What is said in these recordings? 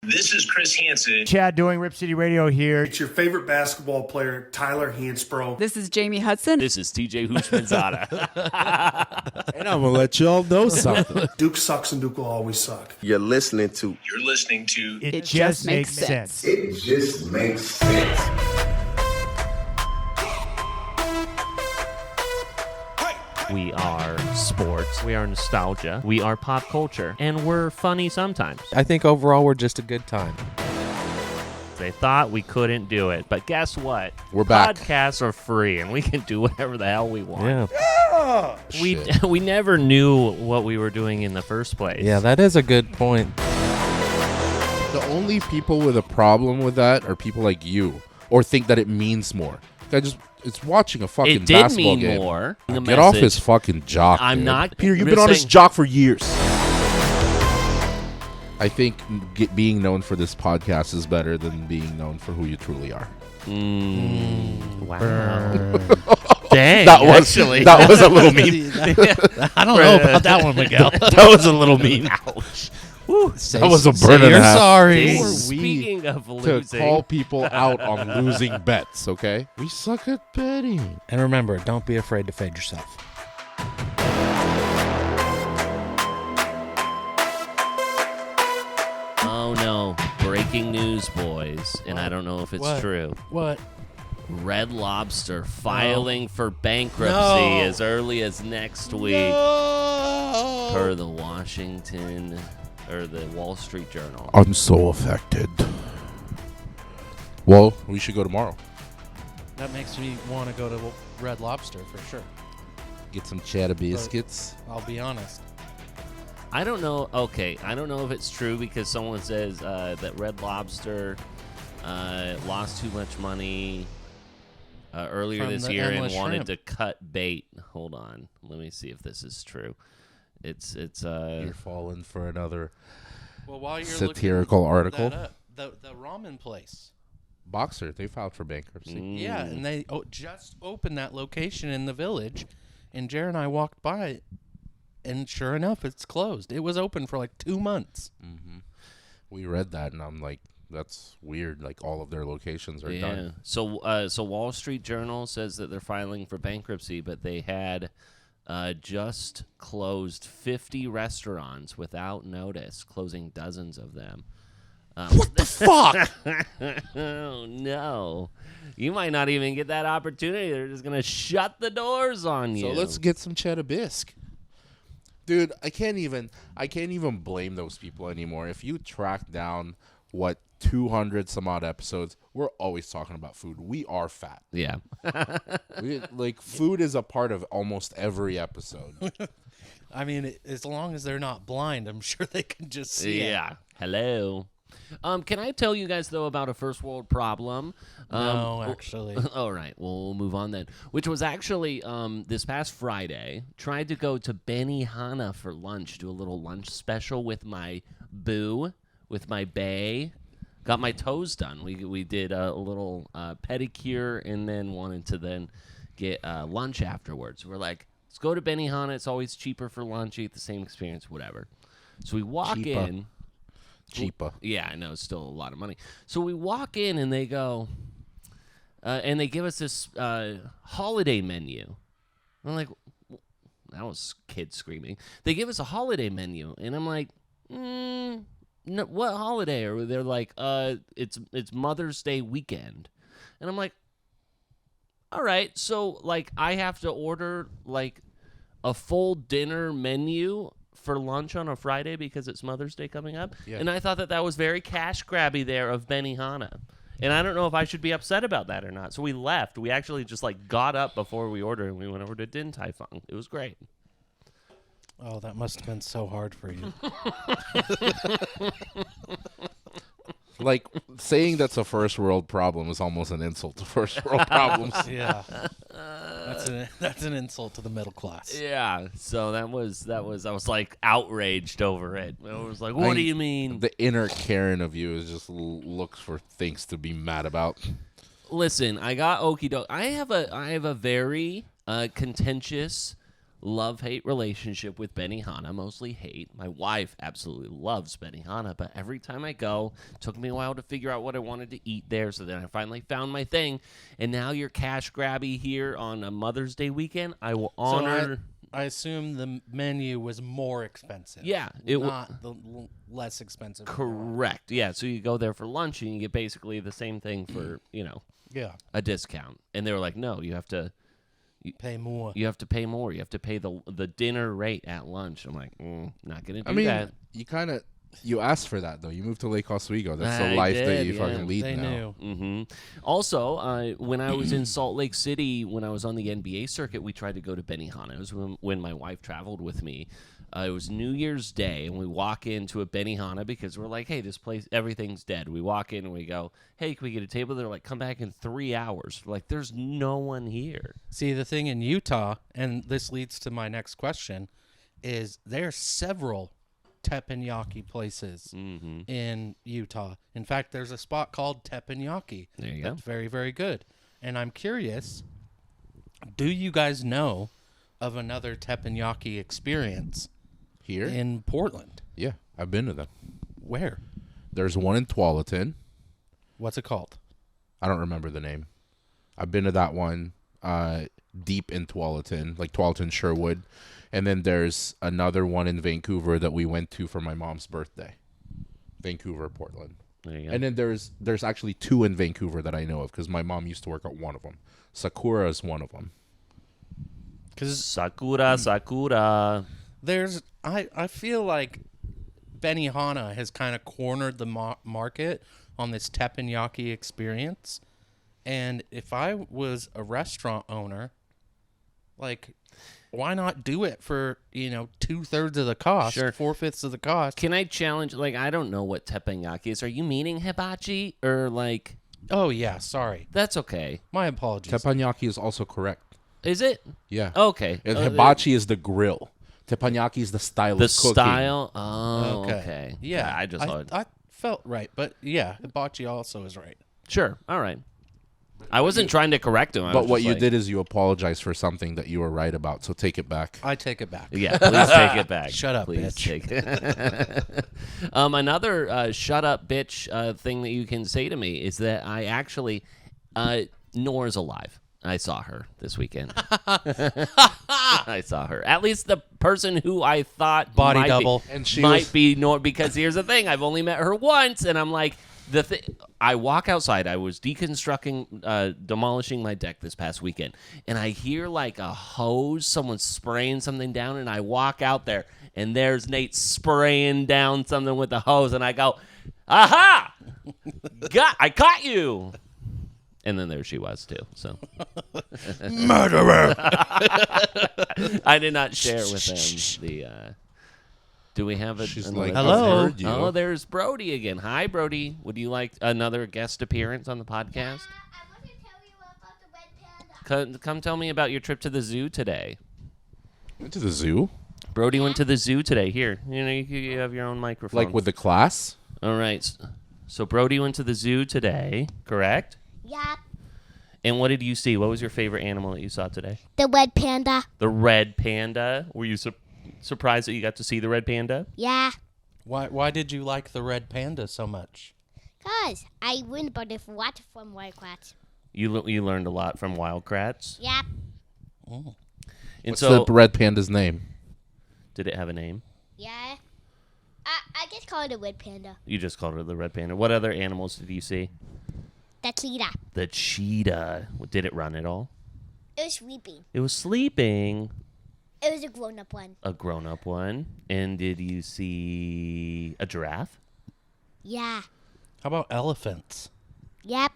This is Chris Hansen. Chad doing Rip City Radio here. It's your favorite basketball player, Tyler Hansbrough. This is Jamie Hudson. This is TJ Houshmandzadeh. And I'm going to let y'all know something. Duke sucks and Duke will always suck. You're listening to It Just Makes Sense. It just makes sense. We are sports. We are nostalgia. We are pop culture. And we're funny sometimes. I think overall we're just a good time. They thought we couldn't do it. But guess what? We're back. Podcasts are free, and we can do whatever the hell we want. Yeah. We never knew what we were doing in the first place. Yeah, that is a good point. The only people with a problem with that are people like you, or think that it means more. It's watching a fucking It did basketball mean game. more. Get off his fucking jock. I'm dude. not. Peter, you've been on his saying- jock for years. I think being known for this podcast is better than being known for who you truly are. Wow. Dang. That was a little mean. I don't know about that one, Miguel. That was a little mean. Ouch. That was a burn and a You're half. sorry. Who are we Speaking of to losing, call people out on losing bets, okay? We suck at betting. And remember, don't be afraid to fade yourself. oh no, breaking news, boys. And I don't know if it's What? true. What? Red Lobster filing for bankruptcy No. as early as next week, per the Wall Street Journal. I'm so affected. Well, we should go tomorrow. That makes me want to go to Red Lobster for sure. Get some cheddar biscuits. I'll be honest. I don't know. Okay, I don't know if it's true because someone says that Red Lobster lost too much money earlier From this the year and endless wanted shrimp. to cut bait. Hold on, let me see if this is true. It's You're falling for another Well, while you're satirical looking article. that up, the ramen place. Boxer, they filed for bankruptcy. Yeah, and they just opened that location in the village, and Jared and I walked by it, and sure enough, it's closed. It was open for like 2 months. Mm-hmm. We read that, and I'm like, that's weird. Like, all of their locations are done. So Wall Street Journal says that they're filing for bankruptcy, but they had just closed 50 restaurants without notice, closing dozens of them. What the fuck? Oh, no. You might not even get that opportunity. They're just going to shut the doors on you. So let's get some cheddar bisque. Dude, I can't even blame those people anymore. If you track down what 200 some odd episodes, we're always talking about food. We are fat. Yeah. Food is a part of almost every episode. I mean, as long as they're not blind, I'm sure they can just see it. Yeah. Hello. Can I tell you guys, though, about a first world problem? No, actually. All right. Well, we'll move on then. Which was actually this past Friday. Tried to go to Benihana for lunch, do a little lunch special with my boo, with my bae. Got my toes done. We did a little pedicure and then wanted to then get lunch afterwards. We're like, let's go to Benihana. It's always cheaper for lunch. You get the same experience, whatever. So we walk in. Cheaper. Yeah, I know. It's still a lot of money. So we walk in and they go, and they give us this holiday menu. I'm like, that was kids screaming. They give us a holiday menu, and I'm like, no, what holiday? Or they're like, it's Mother's Day weekend, and I'm like, all right. So like, I have to order like a full dinner menu for lunch on a Friday because it's Mother's Day coming up. Yeah. And I thought that was very cash grabby there of Benihana. And I don't know if I should be upset about that or not. So we left. We actually just like got up before we ordered and we went over to Din Tai Fung. It was great. Oh, that must have been so hard for you. Like, saying that's a first world problem is almost an insult to first world problems. Yeah. That's an insult to the middle class. Yeah. So that was I was like outraged over it. I was like, what do you mean? The inner Karen of you is just looks for things to be mad about. Listen, I got okie doke. I have a very contentious love-hate relationship with Benihana, mostly hate. My wife absolutely loves Benihana, but every time I go, it took me a while to figure out what I wanted to eat there, so then I finally found my thing. And now you're cash grabby here on a Mother's Day weekend. I will honor... So I assume the menu was more expensive. Yeah. Not the less expensive. Correct. Yeah, so you go there for lunch, and you get basically the same thing for, Yeah. a discount. And they were like, no, you have to... Pay more. You have to pay more. You have to pay the dinner rate at lunch. I'm like, not going to do that. You asked for that, though. You moved to Lake Oswego. That's the I life that did, you yeah. fucking lead They now. knew. Also, when I was in Salt Lake City, when I was on the NBA circuit, we tried to go to Benihana. It was when my wife traveled with me. It was New Year's Day, and we walk into a Benihana because we're like, hey, this place, everything's dead. We walk in, and we go, hey, can we get a table? They're like, come back in 3 hours. We're like, there's no one here. See, the thing in Utah, and this leads to my next question, is there's several teppanyaki places in Utah. In fact, there's a spot called Teppanyaki. There you go. That's very, very good. And I'm curious, do you guys know of another teppanyaki experience Here? in Portland? Yeah, I've been to them. Where? There's one in Tualatin. What's it called? I don't remember the name. I've been to that one deep in Tualatin, like Tualatin, Sherwood. And then there's another one in Vancouver that we went to for my mom's birthday. Vancouver, Portland. There you go. And then there's actually two in Vancouver that I know of because my mom used to work at one of them. Sakura is one of them. Sakura. I feel like Benihana has kind of cornered the market on this teppanyaki experience. And if I was a restaurant owner, like, why not do it for, 2/3 of the cost, Sure. 4/5 of the cost? Can I challenge, I don't know what teppanyaki is. Are you meaning hibachi or, Oh, yeah, sorry. that's okay. My apologies. Teppanyaki is also correct. Is it? Yeah. Okay. And hibachi is the grill. Teppanyaki is the style The of cooking. style? Oh, okay. Yeah, I just thought. I felt right, but yeah, hibachi also is right. Sure. All right. I wasn't trying to correct him. But what you did is you apologized for something that you were right about, so take it back. I take it back. Yeah, please take it back. Shut up, please bitch. Take it. Another shut up, bitch thing that you can say to me is that I actually, Nora's alive. I saw her this weekend. I saw her. At least the person who I thought Body might double. Be, And she might was- be Nora, because here's the thing. I've only met her once, and I'm like, I walk outside. I was deconstructing, demolishing my deck this past weekend, and I hear like a hose, someone spraying something down, and I walk out there, and there's Nate spraying down something with the hose, and I go, aha! I caught you! And then there she was, too. So, Murderer! I did not share with them the... do we have a... She's another- like, Hello? I've heard you. Oh, there's Brody again. Hi, Brody. Would you like another guest appearance on the podcast? I want to tell you about the red panda. Come tell me about your trip to the zoo today. Went to the zoo? Brody went to the zoo today. Here, you have your own microphone. Like with the class? All right. So Brody went to the zoo today, correct? Yeah, And what did you see? What was your favorite animal that you saw today? the red panda. The red panda. Were you surprised that you got to see the red panda? Yeah, Why did you like the red panda so much? cause I learned about it what from Wildcats. You learned a lot from Wildcrats. Yeah, And What's so, the red panda's name? did it have a name? yeah. I just call it a red panda. You just called it the red panda. What other animals did you see? The cheetah. The cheetah. Did it run at all? It was sleeping. It was sleeping. It was a grown-up one. A grown-up one. And did you see a giraffe? Yeah. How about elephants? Yep.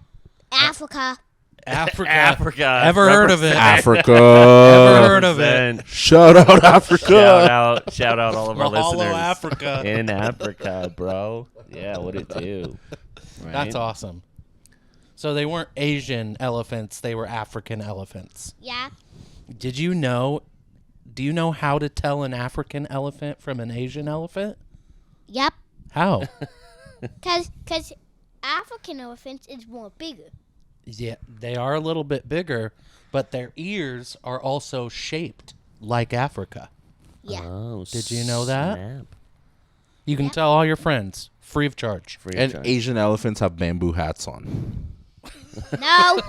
Africa. Africa. Ever heard of it? Africa. Ever heard of it? Shout out Africa. Shout out all of our Mahalo, listeners Africa. in Africa, bro. Yeah, what it do? Right? That's awesome. So they weren't Asian elephants, they were African elephants. Yeah. Do you know how to tell an African elephant from an Asian elephant? Yep. How? Cause African elephants is more bigger. Yeah, they are a little bit bigger, but their ears are also shaped like Africa. Yeah. Oh, Did you know that? snap. You can tell all your friends free of charge. Free of And charge. Asian elephants have bamboo hats on. No.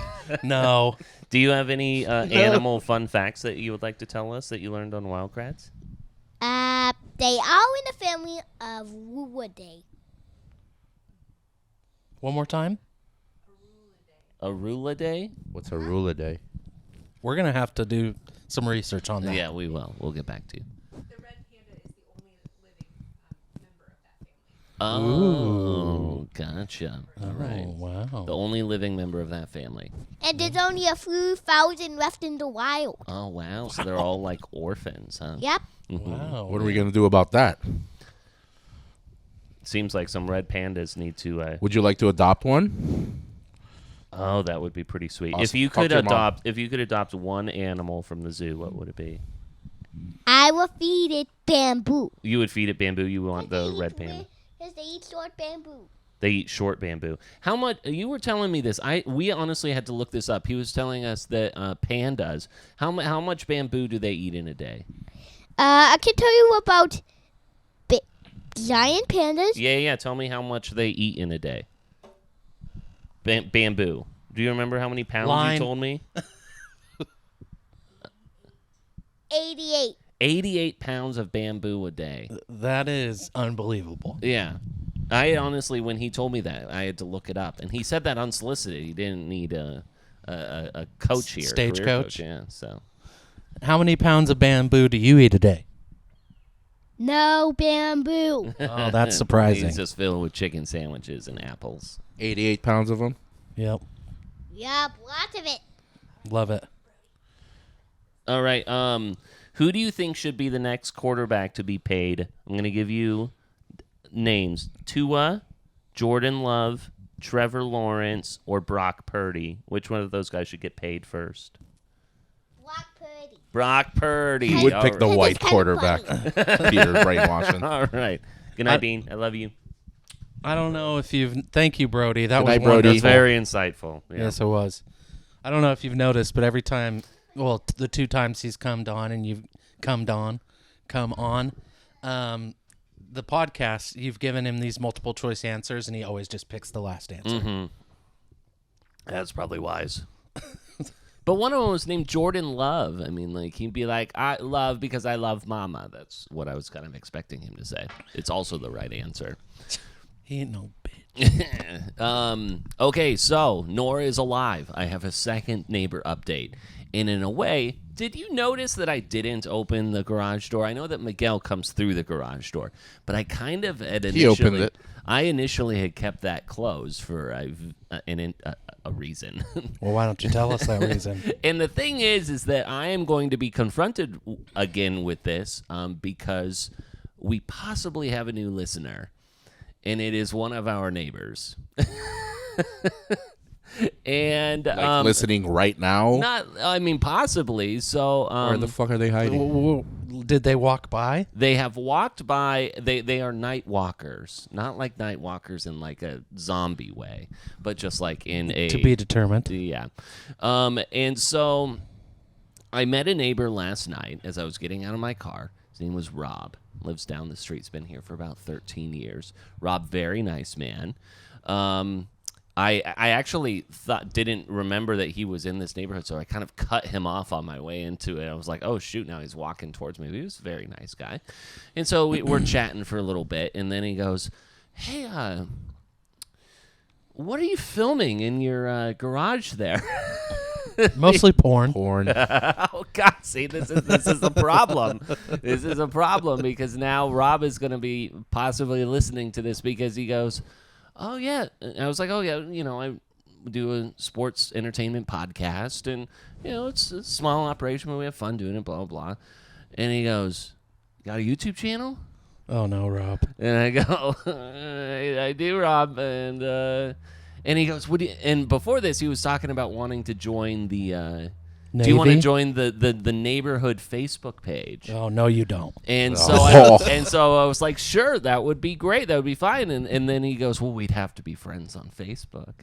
No. Do you have any animal fun facts that you would like to tell us that you learned on Wildcrats? They are in the family of Wuwade. One more time. Arula Day? What's a rule a day? We're going to have to do some research on that. Yeah, we will. We'll get back to you. The red panda is the only living member of that family. Oh, gotcha. All right. Wow. The only living member of that family. And there's only a few thousand left in the wild. Oh, wow. So they're all like orphans, huh? Yep. Wow. What are we going to do about that? Seems like some red pandas need to. Would you like to adopt one? Oh, that would be pretty sweet. Awesome. If you Talk could to your mom. adopt one animal from the zoo, what would it be? I will feed it bamboo. You would feed it bamboo. You want the They red eat panda. Because they eat short bamboo. They eat short bamboo. How much? You were telling me this. We honestly had to look this up. He was telling us that pandas. How much bamboo do they eat in a day? I can tell you about giant pandas. Yeah. Tell me how much they eat in a day. Bamboo. Do you remember how many pounds Line. you told me? 88. 88 pounds of bamboo a day. That is unbelievable. Yeah. I honestly, when he told me that, I had to look it up. And he said that unsolicited. He didn't need a coach here. Stagecoach? Yeah, so. How many pounds of bamboo do you eat a day? No bamboo. Oh, that's surprising. He's just filled with chicken sandwiches and apples. 88 pounds of them? Yep. Yep, lots of it. Love it. All right. Who do you think should be the next quarterback to be paid? I'm going to give you names. Tua, Jordan Love, Trevor Lawrence, or Brock Purdy. Which one of those guys should get paid first? Brock Purdy. Brock Purdy. You would All pick the right. white kinda quarterback. Peter brainwashing. All right. Good night, Bean. I love you. I don't know if you've... Thank you, Brody. That Good was night, Brody. wonderful. That's very insightful. Yeah. Yes, it was. I don't know if you've noticed, but every time... Well, the two times he's come on and you've come on, the podcast, you've given him these multiple choice answers, and he always just picks the last answer. Mm-hmm. That's probably wise. But one of them was named Jordan Love. I mean, like, he'd be like, I love because I love mama. That's what I was kind of expecting him to say. It's also the right answer. He ain't no bitch. Okay, so Nora is alive. I have a second neighbor update. And in a way, did you notice that I didn't open the garage door? I know that Miguel comes through the garage door, but I kind of had initially... He opened it. I initially had kept that closed for a reason. Well, why don't you tell us that reason? And the thing is that I am going to be confronted again with this because we possibly have a new listener, and it is one of our neighbors. And Like listening right now? Possibly. So Where the fuck are they hiding? Did they walk by? they have walked by. They are night walkers, not like night walkers in like a zombie way, but just like in a To be determined. Yeah. And so I met a neighbor last night as I was getting out of my car. His name was Rob. Lives down the street. He's been here for about 13 years. Rob, very nice man. I actually didn't remember that he was in this neighborhood, so I kind of cut him off on my way into it. I was like, oh, shoot, now he's walking towards me. He was a very nice guy. And so we're chatting for a little bit, and then he goes, hey, what are you filming in your garage there? Mostly porn. Oh, God, see, this is a problem. This is a problem because now Rob is going to be possibly listening to this because he goes, oh, yeah. And I was like, oh, yeah, I do a sports entertainment podcast, and, it's a small operation, but we have fun doing it, blah, blah, blah. And he goes, got a YouTube channel? Oh, no, Rob. And I go, I do, Rob. And he goes, and before this, he was talking about wanting to join the Do you want to Navy? join the neighborhood Facebook page? Oh no, you don't. And so I was like, sure, that would be great. That would be fine. And then he goes, well, we'd have to be friends on Facebook.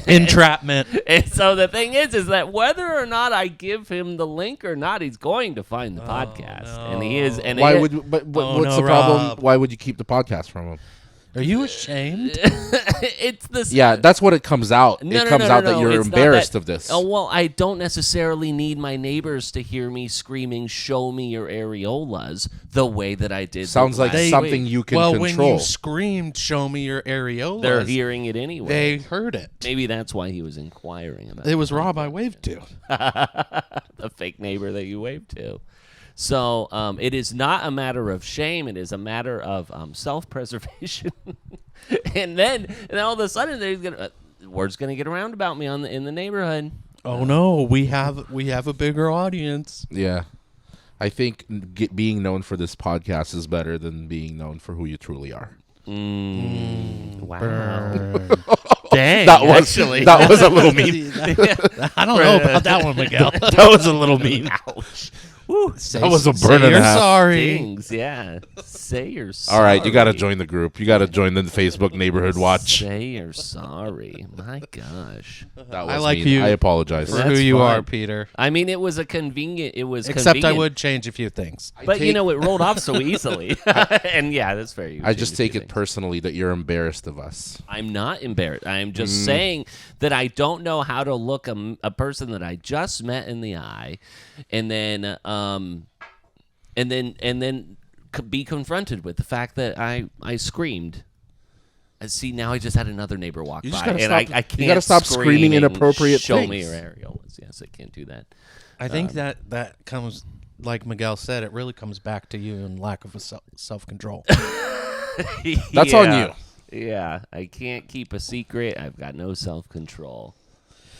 Entrapment. And so the thing is that whether or not I give him the link or not, he's going to find the podcast, and he is. And Why he- would? But Oh, what's no, the problem? Rob. Why would you keep the podcast from him? Are you ashamed? it's this? Yeah, that's what it comes out. No, it no, comes no, no, out no, that you're it's not embarrassed that- of this. Oh well, I don't necessarily need my neighbors to hear me screaming, "Show me your areolas," the way that I did. Sounds like last something week. you can well, control. when you screamed, "Show me your areolas," They're hearing it anyway. They heard it. Maybe that's why he was inquiring about It was Rob I waved to. the fake neighbor that you waved to. So it is not a matter of shame. It is a matter of self-preservation. and then all of a sudden, there's gonna word's gonna get around about me in the neighborhood. Oh no, we have a bigger audience. Yeah. I think being known for this podcast is better than being known for who you truly are. Wow. Dang, That was actually. that was a little mean. I don't know about that one, Miguel. That was a little mean. Say, That was a say burn and a you're half. sorry. Things, yeah. Say you're sorry. All right, you got to join the group. You got to join the Facebook neighborhood watch. Say you're sorry. My gosh. That was I like mean. you I apologize. For That's who you fine. are, Peter. I mean, it was a convenient. It was Except I convenient, would change a few things. but you know, it rolled off so easily. And yeah, that's fair. You I changed just a few take it things. personally that you're embarrassed of us. I'm not embarrassed. I'm just saying that I don't know how to look a person that I just met in the eye, and then be confronted with the fact that I screamed. And see, now I just had another neighbor walk You by, just gotta and stop- I can't. you gotta stop screaming and inappropriate show things. me your areolas. Yes, I can't do that. I think that comes, like Miguel said, it really comes back to you and lack of a self-control. That's on you. Yeah, I can't keep a secret. I've got no self-control.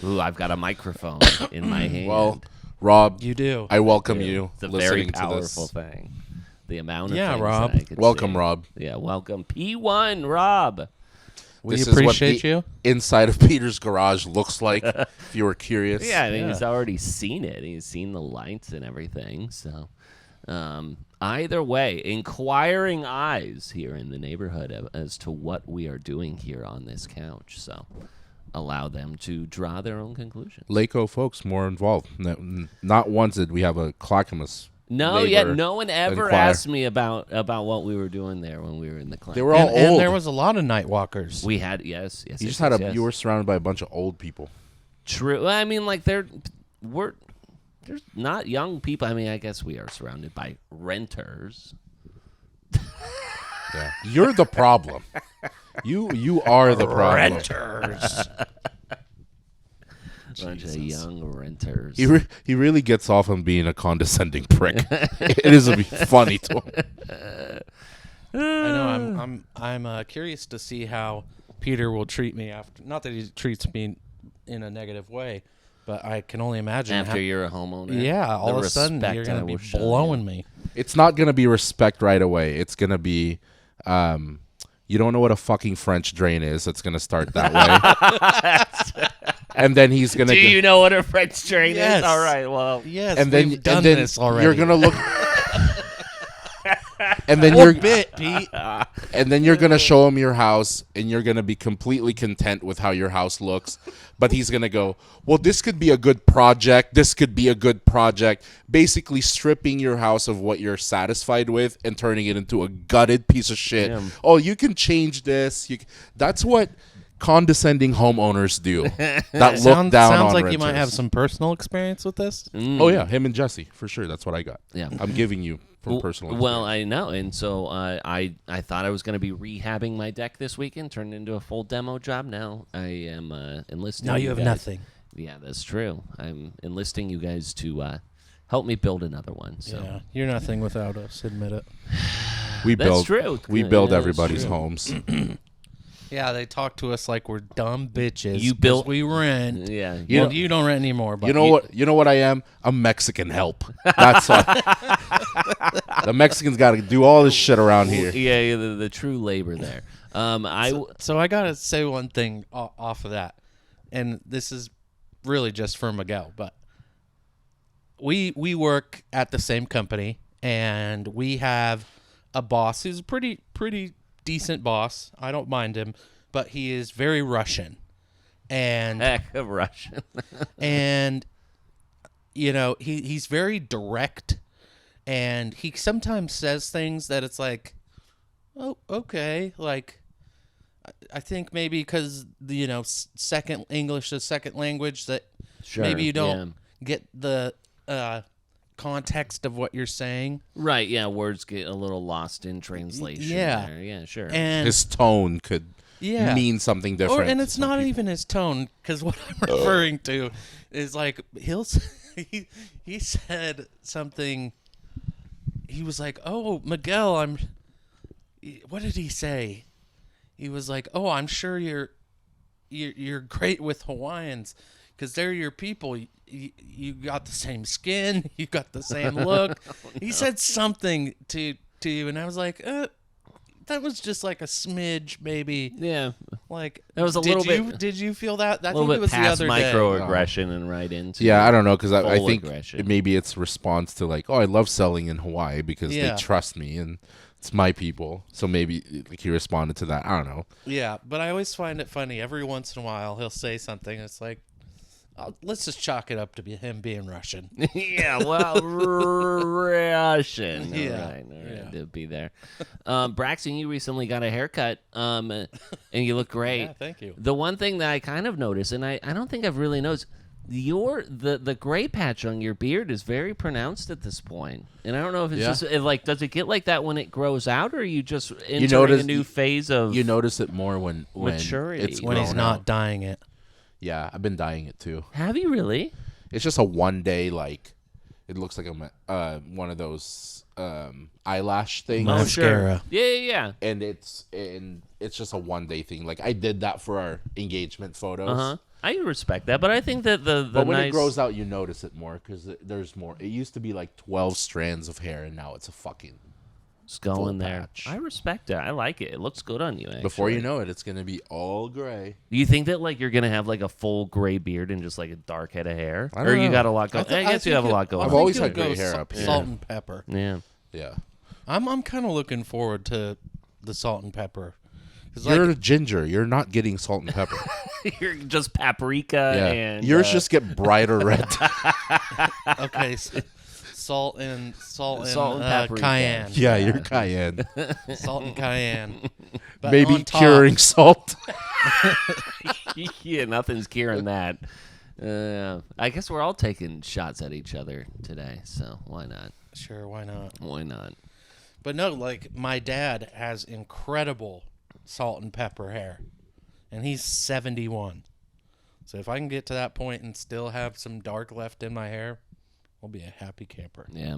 Ooh, I've got a microphone in my hand. Well, Rob, You do. I welcome you It's a listening very powerful to this. thing. The amount of Yeah, things Rob. that I could Welcome, say. Rob. Yeah, welcome. P1, Rob. We This is what appreciate the you. inside of Peter's garage looks like, if you were curious. Yeah, I mean, he's already seen it. He's seen the lights and everything. So, either way, inquiring eyes here in the neighborhood as to what we are doing here on this couch. So, allow them to draw their own conclusions. Laco folks more involved. Not once did we have a Clackamas. No, neighbor yet no one ever inquire. asked me about what we were doing there when we were in the clinic. They were all And old. there was a lot of night walkers. We had yes. you yes, just had yes. you were surrounded by a bunch of old people. True. Well, I mean, like there's not young people. I mean, I guess we are surrounded by renters. Yeah, you're the problem. You are the problem. Renters. Bunch of young renters. He really gets off on being a condescending prick. It is funny to him. I know. I'm curious to see how Peter will treat me after. Not that he treats me in a negative way, but I can only imagine After you're a homeowner. Yeah, all the of a sudden respect you're I going to be will show blowing you. me. It's not gonna be respect right away. It's gonna be, you don't know what a fucking French drain is. It's gonna start that way. And then he's gonna. Do you know what a French drain Yes. is? All right. Well, Yes, and then we've done and then this already. you're gonna look. And then What bit, Pete? and then you're gonna show him your house, and you're gonna be completely content with how your house looks. But he's gonna go, well, this could be a good project. This could be a good project. Basically, stripping your house of what you're satisfied with and turning it into a gutted piece of shit. Yeah. Oh, you can change this. That's what condescending homeowners do. That look down sounds on like renters. you might have some personal experience with this. Oh yeah, him and Jesse for sure. That's what I got. Yeah. I'm giving you from personal. Well, experience. I know, and so I thought I was going to be rehabbing my deck this weekend, turned into a full demo job. Now I am enlisting. Now you have guys. nothing. Yeah, that's true. I'm enlisting you guys to help me build another one. So Yeah, you're nothing without us. Admit it. we that's build. true. We Yeah, build that's everybody's true. homes. Yeah, they talk to us like we're dumb bitches. You 'cause built- we rent. Yeah, You Well, know- you don't rent anymore. But You know what? You know what I am? A Mexican help. That's what. The Mexicans got to do all this shit around here. Yeah, the true labor there. So I gotta say one thing off of that, and this is really just for Miguel, but we work at the same company, and we have a boss who's a pretty decent boss. I don't mind him, but he is very Russian, and Heck of Russian. and he's very direct, and he sometimes says things that it's like, oh, okay, like I think maybe because second English is second language that maybe you don't get the context of what you're saying. Right, yeah, words get a little lost in translation. Yeah. there. Yeah, sure. And His tone could mean something different. and it's to some not people. even his tone, because what I'm referring to is like he said something. He was like, "Oh, Miguel, what did he say? He was like, "Oh, I'm sure you're great with Hawaiians because they're your people. You got the same skin, you got the same look." He said something to you, and I was like, that was just like a smidge, maybe. Yeah. Like That was a little bit. Did you feel that? I A little think it bit was the past other day. microaggression and right into. Yeah, I don't know, because I full think aggression. maybe it's response to like, oh, I love selling in Hawaii because Yeah. they trust me and it's my people. So maybe like he responded to that. I don't know. Yeah, but I always find it funny. Every once in a while, he'll say something. It's like, let's just chalk it up to him being Russian. Yeah, well, Russian. Yeah, All right, yeah. to be there. Braxton, you recently got a haircut, and you look great. Yeah, thank you. The one thing that I kind of noticed, and I don't think I've really noticed, the gray patch on your beard is very pronounced at this point. And I don't know if it's just does it get like that when it grows out, or are you just entering a new phase of You notice it more when maturity. it's When he's grown not out. dyeing it. Yeah, I've been dyeing it too. Have you really? It's just a one day, like, it looks like one of those eyelash things. Oh, Mascara. sure. Yeah. And it's just a one day thing. Like I did that for our engagement photos. Uh-huh. I respect that, but I think that the But when nice... it grows out, you notice it more because there's more. It used to be like 12 strands of hair, and now it's a fucking skull full in there. patch. I respect it. I like it. It looks good on you. Actually. Before you know it, it's gonna be all gray. Do you think that like you're gonna have like a full gray beard and just like a dark head of hair, I or don't you know. got a lot going? I guess you have a lot going. I've on. always I had think gray you'll hair go up here. Salt and pepper. Yeah. Yeah, I'm kind of looking forward to the salt and pepper. 'Cause, you're like, a ginger. You're not getting salt and pepper. You're just paprika Yeah, and yours just get brighter red. okay, salt and paprika. cayenne. Yeah, you're cayenne. Salt and cayenne. But Maybe on top- curing salt. yeah, nothing's curing that. I guess we're all taking shots at each other today, so why not? Sure, why not? Why not? But no, like my dad has incredible salt and pepper hair, and he's 71. So if I can get to that point and still have some dark left in my hair, I'll be a happy camper. Yeah,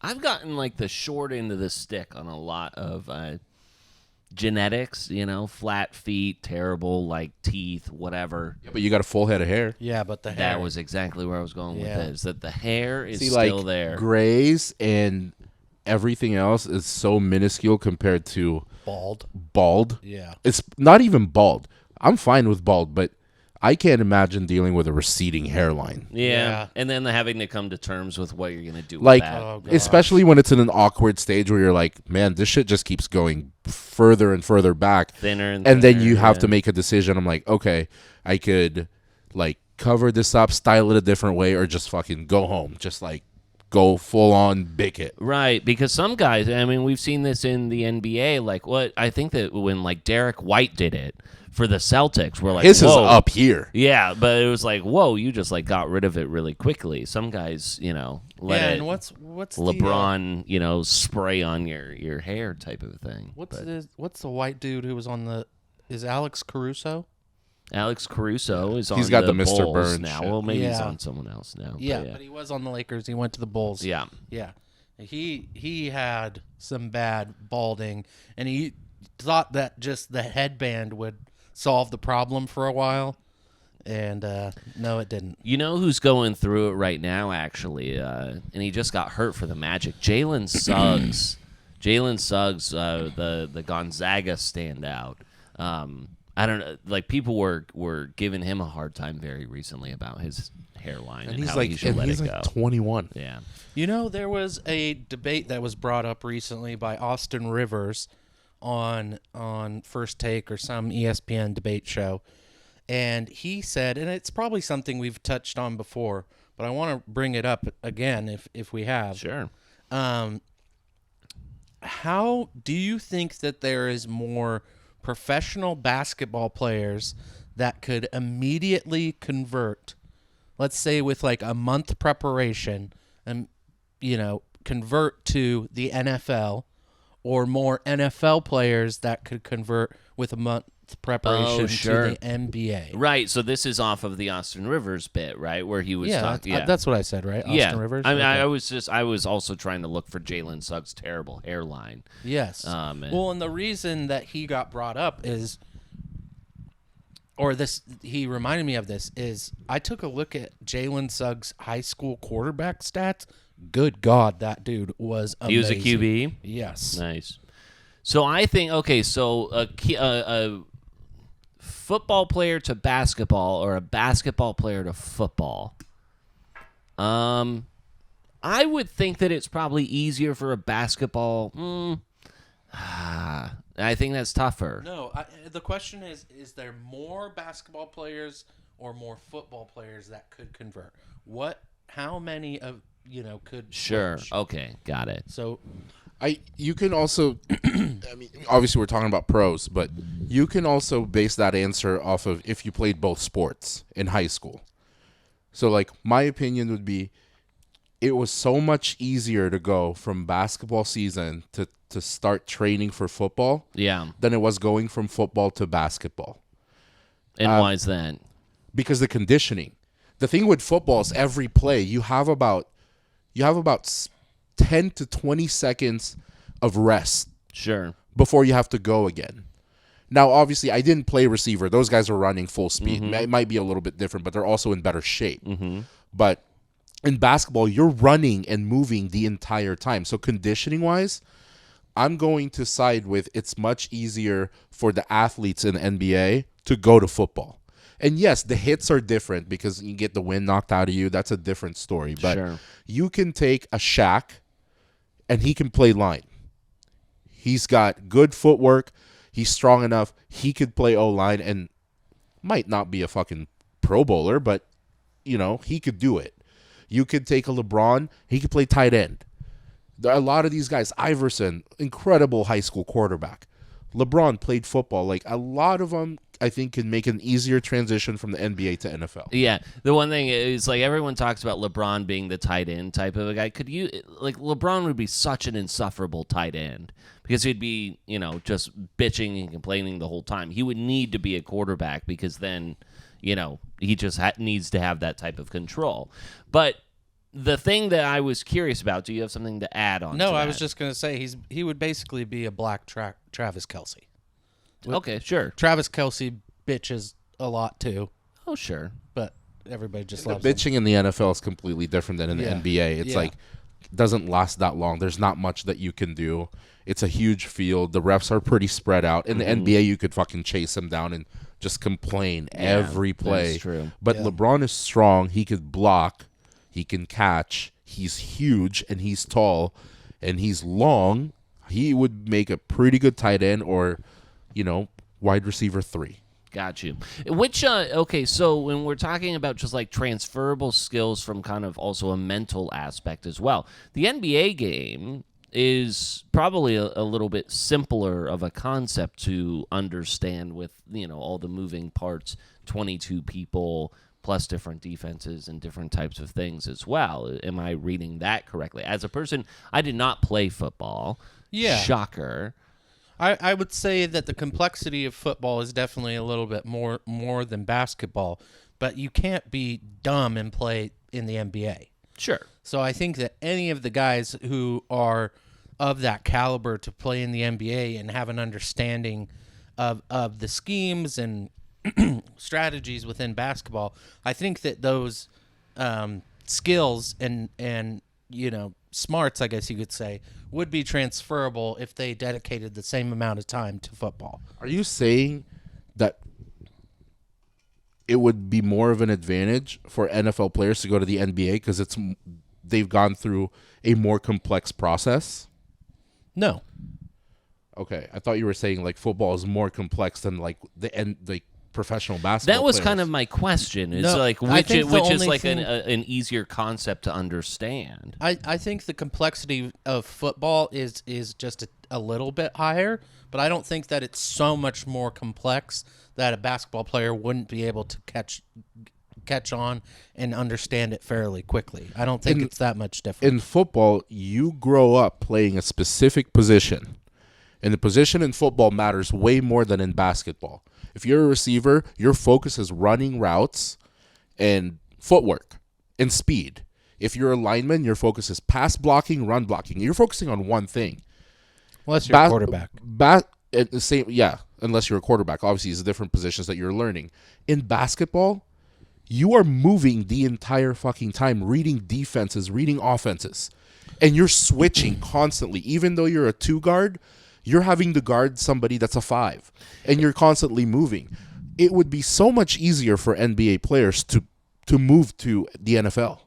I've gotten like the short end of the stick on a lot of genetics. Flat feet, terrible like teeth, whatever. Yeah, but you got a full head of hair. Yeah, but the hair. That was exactly where I was going Yeah. with it. Is that the hair is See, still like there? grays and everything else is so minuscule compared to bald. bald. Yeah. It's not even bald. I'm fine with bald, but I can't imagine dealing with a receding hairline. Yeah. And then having to come to terms with what you're gonna do Like, with that. Oh, gosh. especially when it's in an awkward stage where you're like, man, this shit just keeps going further and further back. Thinner and then thinner, you have yeah. to make a decision. I'm like, okay, I could like cover this up, style it a different way, or just fucking go home. Just like go full on big it. Right, because some guys, I mean, we've seen this in the NBA. Like, what I think that when like Derek White did it for the Celtics, we're like, His is whoa. up here. Yeah, but it was like, whoa, you just like got rid of it really quickly. Some guys, let Yeah, it and what's the, LeBron, spray on your hair type of thing. what's But what's the white dude who was on the? Is Alex Caruso? Alex Caruso is on. He's got the Bulls Mr. Burns now. shit. Well, maybe he's Yeah. on someone else now. Yeah, but he was on the Lakers. He went to the Bulls. yeah. Yeah. He had some bad balding, and he thought that just the headband would solve the problem for a while, and no, it didn't. You know who's going through it right now, actually, and he just got hurt for the Magic. Jalen Suggs. Jalen Suggs, the Gonzaga standout. I I don't know. Like people were giving him a hard time very recently about his hairline and he's how like, he should let it go. 21. Yeah. You know, there was a debate that was brought up recently by Austin Rivers on First Take or some ESPN debate show, and he said, and it's probably something we've touched on before, but I want to bring it up again if we have. Sure. How do you think that there is more professional basketball players that could immediately convert, let's say with like a month preparation, and convert to the NFL, or more NFL players that could convert with a month preparation to the NBA? Right. So this is off of the Austin Rivers bit, right, where he was talking. Yeah, that's what I said, right? Austin Rivers. I mean, Okay. I was also trying to look for Jalen Suggs' terrible hairline. Yes. And the reason that he got brought up is, he reminded me of this, is I took a look at Jalen Suggs' high school quarterback stats. Good God, that dude was amazing. He was a QB? Yes. Nice. So I think, so a football player to basketball or a basketball player to football. I would think that it's probably easier for a basketball. I think that's tougher. No, the question is there more basketball players or more football players that could convert? How many of could Sure. switch? Okay, got it. So You can also, I mean, obviously we're talking about pros, but you can also base that answer off of if you played both sports in high school. So, like, my opinion would be it was so much easier to go from basketball season to start training for football than it was going from football to basketball. And why is that? Because the conditioning. The thing with football is every play, you have about 10 to 20 seconds of rest. Sure. Before you have to go again. Now, obviously, I didn't play receiver. Those guys are running full speed. It might be a little bit different, but they're also in better shape. But in basketball, you're running and moving the entire time. So conditioning-wise, I'm going to side with it's much easier for the athletes in the NBA to go to football. And yes, the hits are different because you get the wind knocked out of you. That's a different story. But you can take a Shaq, and he can play line. He's got good footwork. He's strong enough. He could play O-line and might not be a fucking Pro Bowler, but, he could do it. You could take a LeBron. He could play tight end. A lot of these guys, Iverson, incredible high school quarterback. LeBron played football. Like, a lot of them, I think, can make an easier transition from the NBA to NFL. Yeah. The one thing is, like, everyone talks about LeBron being the tight end type of a guy. LeBron would be such an insufferable tight end because he'd be, just bitching and complaining the whole time. He would need to be a quarterback because then, he just needs to have that type of control. But the thing that I was curious about, do you have something to add on? No, I was just going to say he would basically be a black Travis Kelce. Okay, sure. Travis Kelce bitches a lot too. Oh, sure. But everybody just The loves him. bitching in the NFL is completely different than in the NBA. It's like doesn't last that long. There's not much that you can do. It's a huge field. The refs are pretty spread out. In the NBA, you could fucking chase him down and just complain every play. That's true. But LeBron is strong. He could block. He can catch. He's huge and he's tall and he's long. He would make a pretty good tight end or, wide receiver 3. Got you. Which, so when we're talking about just like transferable skills from kind of also a mental aspect as well, the NBA game is probably a little bit simpler of a concept to understand with, all the moving parts, 22 people, plus different defenses and different types of things as well. Am I reading that correctly? As a person, I did not play football. Yeah. Shocker. I would say that the complexity of football is definitely a little bit more than basketball, but you can't be dumb and play in the NBA. Sure. So I think that any of the guys who are of that caliber to play in the NBA and have an understanding of the schemes and strategies within basketball, I think that those skills and smarts, I guess you could say, would be transferable if they dedicated the same amount of time to football. Are you saying that it would be more of an advantage for NFL players to go to the NBA because they've gone through a more complex process? No. Okay, I thought you were saying like football is more complex than like the professional basketball. That was players. kind of my question. Is No, like I think the which is only like thing- an easier concept to understand. I think the complexity of football is just a little bit higher, but I don't think that it's so much more complex that a basketball player wouldn't be able to catch on and understand it fairly quickly. I don't think it's that much different. In football, you grow up playing a specific position. And the position in football matters way more than in basketball. If you're a receiver, your focus is running routes and footwork and speed. If you're a lineman, your focus is pass blocking, run blocking. You're focusing on one thing. Unless you're a quarterback. Unless you're a quarterback. Obviously, it's different positions that you're learning. In basketball, you are moving the entire fucking time, reading defenses, reading offenses. And you're switching constantly. Even though you're a 2 guard, you're having to guard somebody that's a 5, and you're constantly moving. It would be so much easier for NBA players to move to the NFL.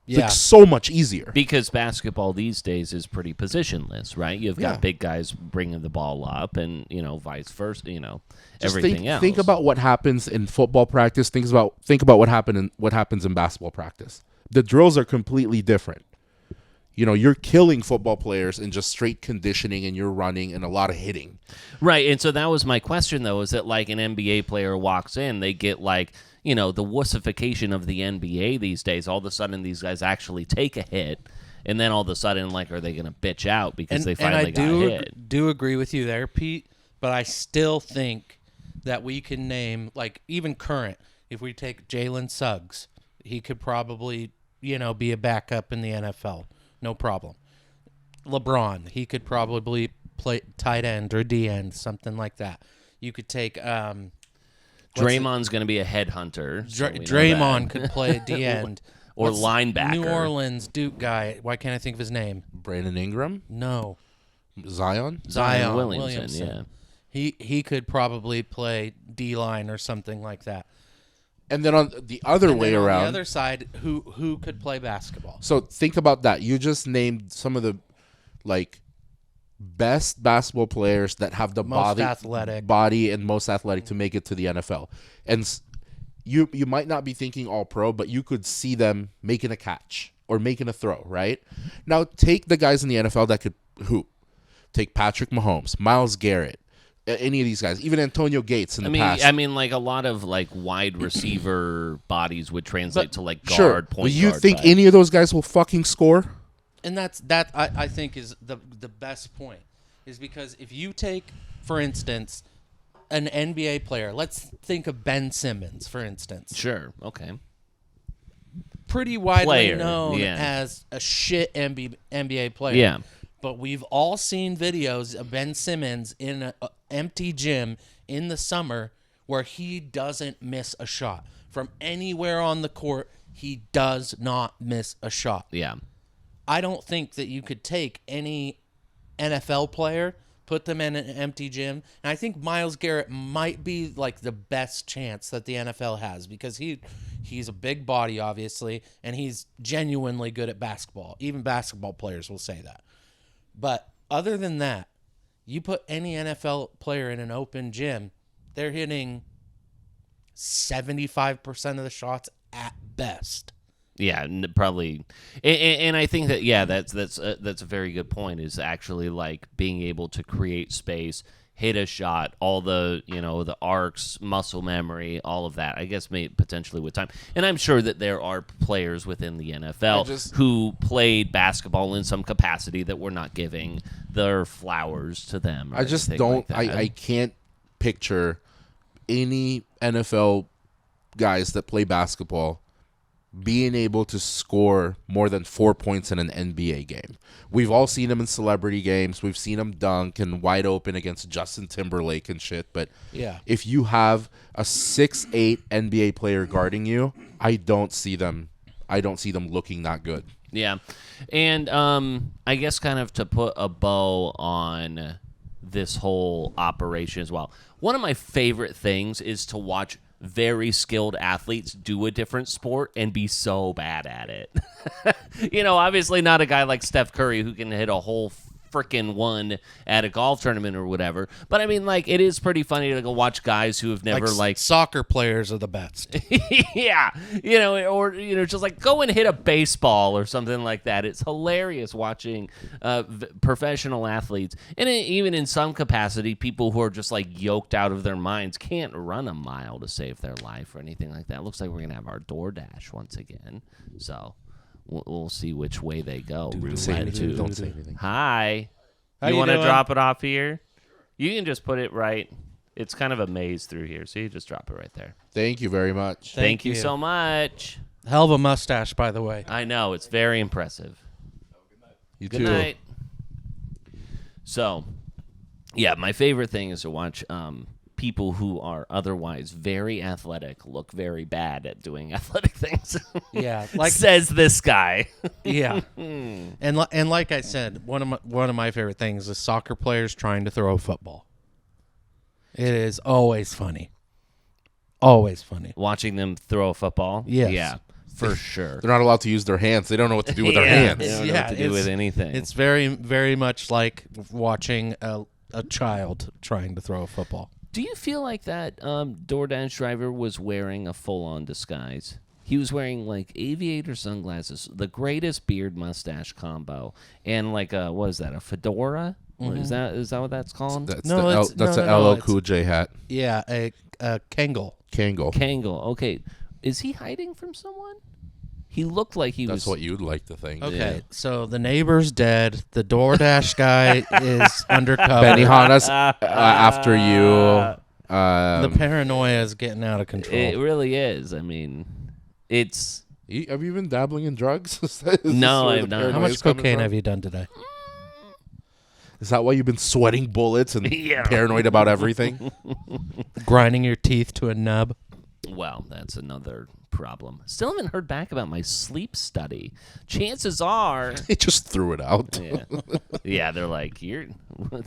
Yeah. Like so much easier. Because basketball these days is pretty positionless, right? You've got Yeah. big guys bringing the ball up, and vice versa. Just Everything else. Think about what happens in football practice. Think about what happens in basketball practice. The drills are completely different. You're killing football players in just straight conditioning, and you're running and a lot of hitting. Right, and so that was my question, though, is that like an NBA player walks in, they get like, the wussification of the NBA these days. All of a sudden, these guys actually take a hit, and then all of a sudden, like, are they going to bitch out because they finally got hit? Do agree with you there, Pete, but I still think that we can name, like, even current, if we take Jalen Suggs, he could probably, be a backup in the NFL. No problem. LeBron, he could probably play tight end or D end, something like that. You could take Draymond's going to be a headhunter. So we know Draymond that. could play D end. Or linebacker. New Orleans Duke guy. Why can't I think of his name? Brandon Ingram? No. Zion Williamson. Yeah. He could probably play D line or something like that. And then on the other way around, on the other side, who could play basketball? So think about that. You just named some of the best basketball players that have the Most body and most athletic to make it to the NFL. And you might not be thinking all pro, but you could see them making a catch or making a throw, right? Now take the guys in the NFL that could hoop. Take Patrick Mahomes, Myles Garrett, any of these guys, even Antonio Gates in the past. I mean, like a lot of like wide receiver bodies would translate to like guard, sure. point But you guard think type. any of those guys will fucking score? And that I think is the best point, is because if you take, for instance, an NBA player, let's think of Ben Simmons, for instance. Sure. Okay. Pretty widely Player, known yeah. as a shit NBA player. Yeah. But we've all seen videos of Ben Simmons in an empty gym in the summer where he doesn't miss a shot. From anywhere on the court, he does not miss a shot. Yeah. I don't think that you could take any NFL player, put them in an empty gym, and I think Myles Garrett might be like the best chance that the NFL has, because he's a big body, obviously, and he's genuinely good at basketball. Even basketball players will say that. But other than that, you put any NFL player in an open gym, they're hitting 75% of the shots at best. Yeah, probably, and I think that that's a very good point. Is actually like being able to create space, hit a shot, all the the arcs, muscle memory, all of that. I guess potentially with time, and I'm sure that there are players within the NFL who played basketball in some capacity that we're not giving their flowers to them. I just don't. I can't picture any NFL guys that play basketball being able to score more than 4 points in an NBA game. We've all seen him in celebrity games. We've seen him dunk and wide open against Justin Timberlake and shit. But yeah, if you have a 6'8" NBA player guarding you, I don't see them looking that good. Yeah, and I guess kind of to put a bow on this whole operation as well, one of my favorite things is to watch very skilled athletes do a different sport and be so bad at it. Obviously not a guy like Steph Curry who can hit a whole freaking one at a golf tournament or whatever. But I mean, like, it is pretty funny to go watch guys who have never soccer players are the best. yeah, or just like go and hit a baseball or something like that. It's hilarious watching professional athletes, and even in some capacity, people who are just like yoked out of their minds can't run a mile to save their life or anything like that. Looks like we're gonna have our DoorDash once again, so. We'll see which way they go. Don't say anything. Hi. How you you want to doing? drop it off here? You can just put it right. It's kind of a maze through here, so you just drop it right there. Thank you very much. Thank you so much. Hell of a mustache, by the way. I know. It's very impressive. You Good too. night. So, yeah, my favorite thing is to watch people who are otherwise very athletic look very bad at doing athletic things. Yeah, says this guy. Yeah, and like I said, one of my favorite things is soccer players trying to throw a football. It is always funny. Always funny. Watching them throw a football? Yes. Yeah, for sure. They're not allowed to use their hands. They don't know what to do with their hands. They don't know what to do with anything. It's very, very much like watching a child trying to throw a football. Do you feel like that DoorDash driver was wearing a full-on disguise? He was wearing, like, aviator sunglasses, the greatest beard-mustache combo, and, like, what is that, a fedora? Mm-hmm. Is that what that's called? That's No, that's an no, LL it's- Cool J hat. Yeah, a Kangol. Kangol. Okay. Is he hiding from someone? He looked like he was... That's what you'd like to think. Okay, Yeah. so the neighbor's dead. The DoorDash guy is undercover. Benihana's after you. The paranoia is getting out of control. It really is. I mean, it's... Have you been dabbling in drugs? No, I've not. How much cocaine have you done today? Is that why you've been sweating bullets and Yeah. paranoid about everything? Grinding your teeth to a nub. Well, that's another problem. Still haven't heard back about my sleep study. Chances are... They just threw it out. Yeah, they're like,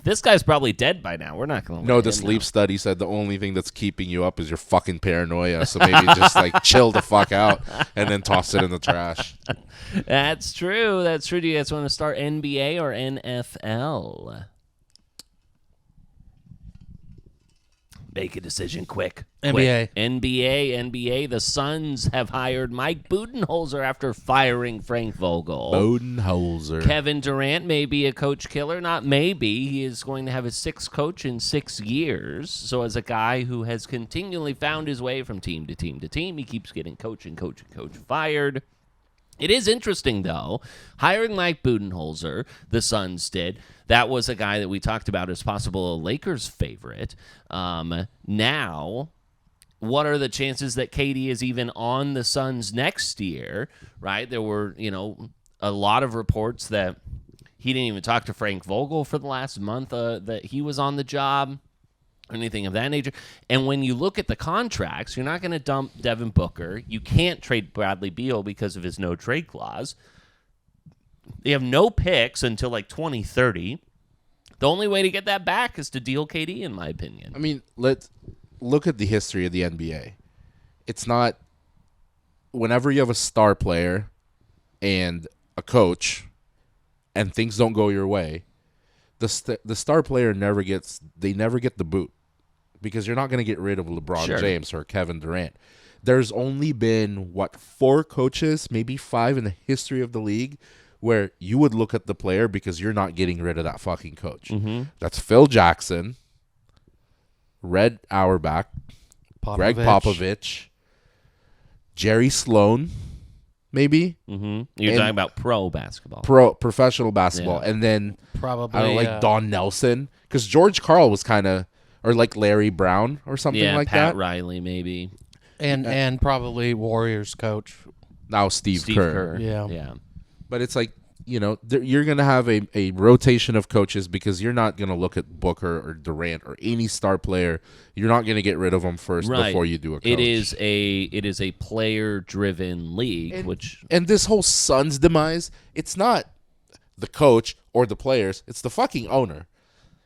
this guy's probably dead by now. We're not going to No, the sleep study said the only thing that's keeping you up is your fucking paranoia. So maybe just like chill the fuck out and then toss it in the trash. That's true. That's true. Do you guys want to start NBA or NFL? Make a decision quick. NBA. NBA. The Suns have hired Mike Budenholzer after firing Frank Vogel. Budenholzer. Kevin Durant may be a coach killer. Not maybe. He is going to have his sixth coach in 6 years. So as a guy who has continually found his way from team to team to team, he keeps getting coach fired. It is interesting, though, hiring Mike Budenholzer, the Suns did. That was a guy that we talked about as possible a Lakers favorite. Now, what are the chances that KD is even on the Suns next year, right? There were, a lot of reports that he didn't even talk to Frank Vogel for the last month that he was on the job. Anything of that nature. And when you look at the contracts, you're not going to dump Devin Booker. You can't trade Bradley Beal because of his no-trade clause. They have no picks until like 2030. The only way to get that back is to deal KD, in my opinion. I mean, let's look at the history of the NBA. It's not... Whenever you have a star player and a coach and things don't go your way, the star player never gets the boot. Because you're not going to get rid of LeBron James or Kevin Durant. There's only been, 4 coaches, maybe 5 in the history of the league where you would look at the player because you're not getting rid of that fucking coach. Mm-hmm. That's Phil Jackson, Red Auerbach, Greg Popovich, Jerry Sloan, maybe. Mm-hmm. You're talking about pro basketball. Professional basketball. Yeah. And then, Probably, I don't know, like Don Nelson. Because George Karl was kind of... Or like Larry Brown or something like Pat that. Riley, maybe. and probably Warriors coach. Now Steve Kerr. Yeah. But it's like, you're going to have a rotation of coaches because you're not going to look at Booker or Durant or any star player. You're not going to get rid of them first before you do a coach. It is a player-driven league, and this whole Suns demise, it's not the coach or the players. It's the fucking owner.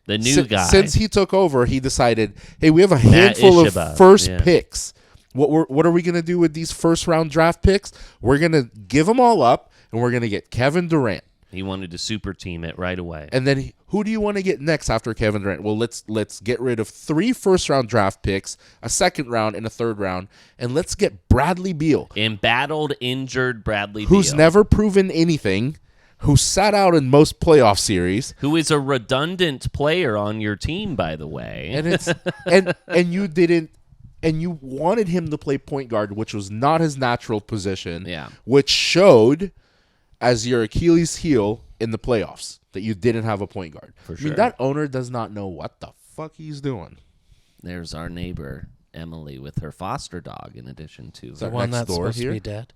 The new guy. Since he took over, he decided, hey, we have a handful of first picks. What are we gonna do with these first round draft picks? We're gonna give them all up, and we're gonna get Kevin Durant. He wanted to super team it right away. And then who do you want to get next after Kevin Durant? Well, let's get rid of 3 first-round draft picks, a second round, and a third round, and let's get Bradley Beal. Embattled, injured Bradley who's Beal. never proven anything, who sat out in most playoff series. Who is a redundant player on your team, by the way. And it's and you didn't and you wanted him to play point guard, which was not his natural position. Yeah. Which showed as your Achilles heel in the playoffs that you didn't have a point guard. For I sure. mean, that owner does not know what the fuck he's doing. There's our neighbor, Emily, with her foster dog, in addition to The that one next that's door supposed here? to be dead.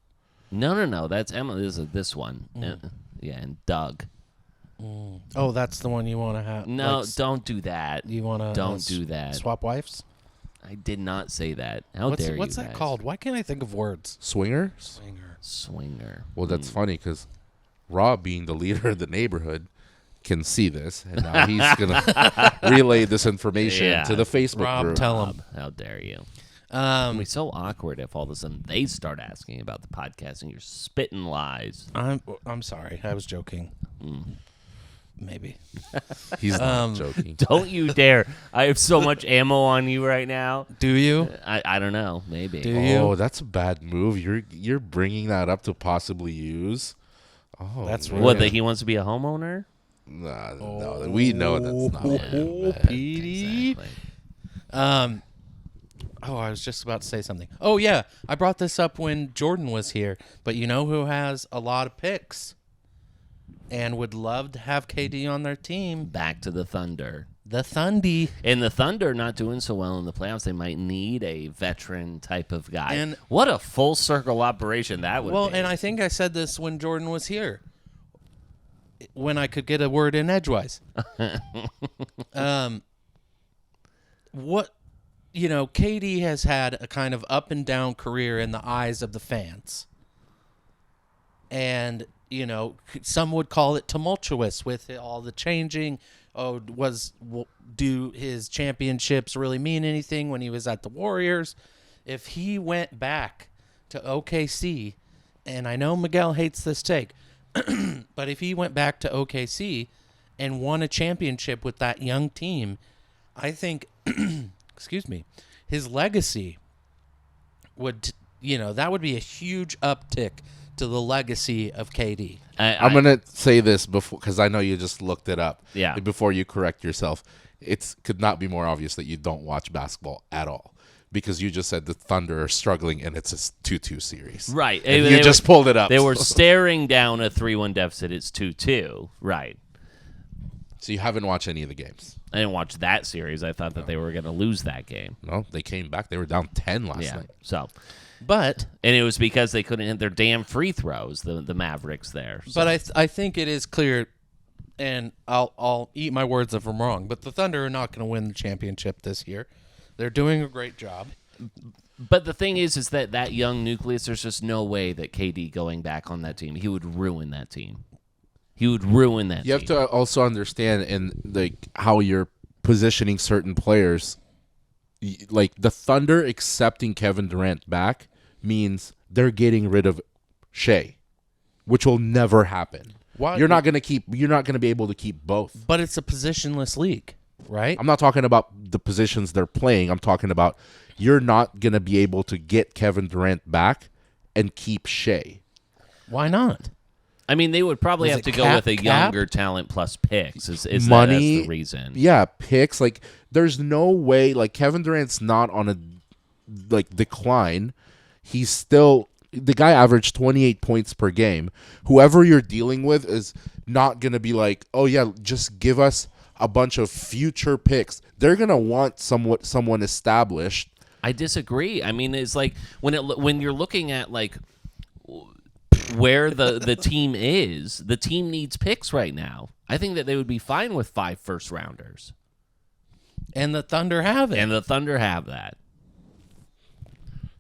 No. That's Emily. This one. Yeah, and Doug. Oh, that's the one you want to have. No, like, don't do that. You want to Don't do that. Swap wives? I did not say that. How What's dare you? that guys. called? Why can't I think of words? Swinger? Swinger. Well, that's funny because Rob, being the leader of the neighborhood, can see this, and now he's going to relay this information to the Facebook Rob, group. tell him. How dare you? It'd be so awkward if all of a sudden they start asking about the podcast and you're spitting lies. I'm sorry. I was joking. Maybe. He's not joking. Don't you dare. I have so much ammo on you right now. Do you? I don't know. Maybe. Do you? Oh, that's a bad move. You're bringing that up to possibly use. Oh, That's man. What, that he wants to be a homeowner? No, we know that's not. Petey. Exactly. I was just about to say something. Oh, yeah. I brought this up when Jordan was here. But you know who has a lot of picks and would love to have KD on their team? Back to the Thunder. The Thundy. And the Thunder not doing so well in the playoffs. They might need a veteran type of guy. And what a full circle operation that would be. Well, and I think I said this when Jordan was here. When I could get a word in edgewise. KD has had a kind of up and down career in the eyes of the fans. And, some would call it tumultuous with all the changing. Do his championships really mean anything when he was at the Warriors? If he went back to OKC, and I know Miguel hates this take, but if he went back to OKC and won a championship with that young team, I think, excuse me, his legacy would, that would be a huge uptick to the legacy of KD. I'm going to say this before, because I know you just looked it up. Yeah. Before you correct yourself, it could not be more obvious that you don't watch basketball at all. Because you just said the Thunder are struggling, and it's a 2-2 series. Right. And you just pulled it up. They were staring down a 3-1 deficit. It's 2-2. Right. So you haven't watched any of the games? I didn't watch that series. I thought that they were going to lose that game. No, they came back. They were down 10 last night. So, But and it was because they couldn't hit their damn free throws, the Mavericks there. So. But I think it is clear, and I'll eat my words if I'm wrong, but the Thunder are not going to win the championship this year. They're doing a great job. But the thing is that young nucleus, there's just no way that KD going back on that team, he would ruin that team. He would ruin that team. You have to also understand how you're positioning certain players. Like the Thunder accepting Kevin Durant back means they're getting rid of Shea, which will never happen. Why? You're not going to be able to keep both. But it's a positionless league, right? I'm not talking about the positions they're playing. I'm talking about you're not going to be able to get Kevin Durant back and keep Shea. Why not? I mean, they would probably have to go with a younger talent plus picks. Is money? That's the reason? Yeah, picks. Like, there's no way. Like, Kevin Durant's not on a decline. He's still the guy averaged 28 points per game. Whoever you're dealing with is not gonna be like, oh yeah, just give us a bunch of future picks. They're gonna want someone established. I disagree. I mean, it's like when you're looking at like where the team is, the team needs picks right now. I think that they would be fine with 5 first-rounders. And the Thunder have it. And the Thunder have that.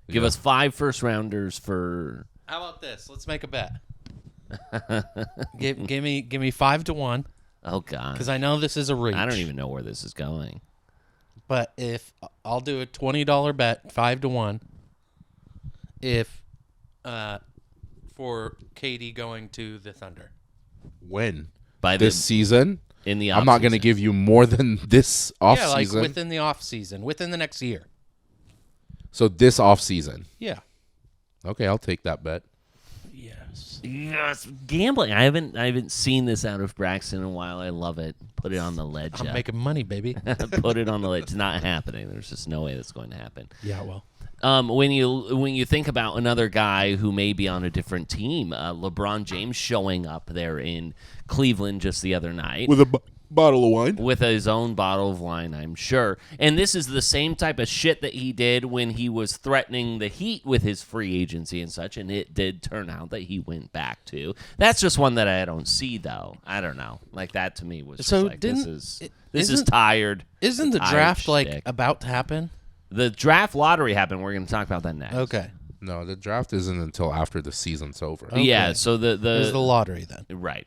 Give us 5 first-rounders for... How about this? Let's make a bet. give me 5-1. Oh, God. Because I know this is a reach. I don't even know where this is going. But if I'll do a $20 bet, 5-1, if for KD going to the Thunder. When? By This season? in the I'm not going to offseason. give you more than this off Yeah, like season. within the off season, within the next year. So this off season. Yeah. Okay, I'll take that bet. Yes, gambling. I haven't seen this out of Braxton in a while. I love it. Put it on the ledge. I'm making money, baby. Put it on the ledge. It's not happening. There's just no way that's going to happen. Yeah, well. When you think about another guy who may be on a different team, LeBron James showing up there in Cleveland just the other night With a bottle of wine. with his own bottle of wine, I'm sure. And this is the same type of shit that he did when he was threatening the Heat with his free agency and such, and it did turn out that he went back to. That's just one that I don't see, though. I don't know. Like, that to me was just So like, this is isn't- tired. Isn't the tired draft like shtick. about to happen? The draft lottery happened. We're going to talk about that next. Okay. No, the draft isn't until after the season's over. Yeah, so There's the lottery then. right.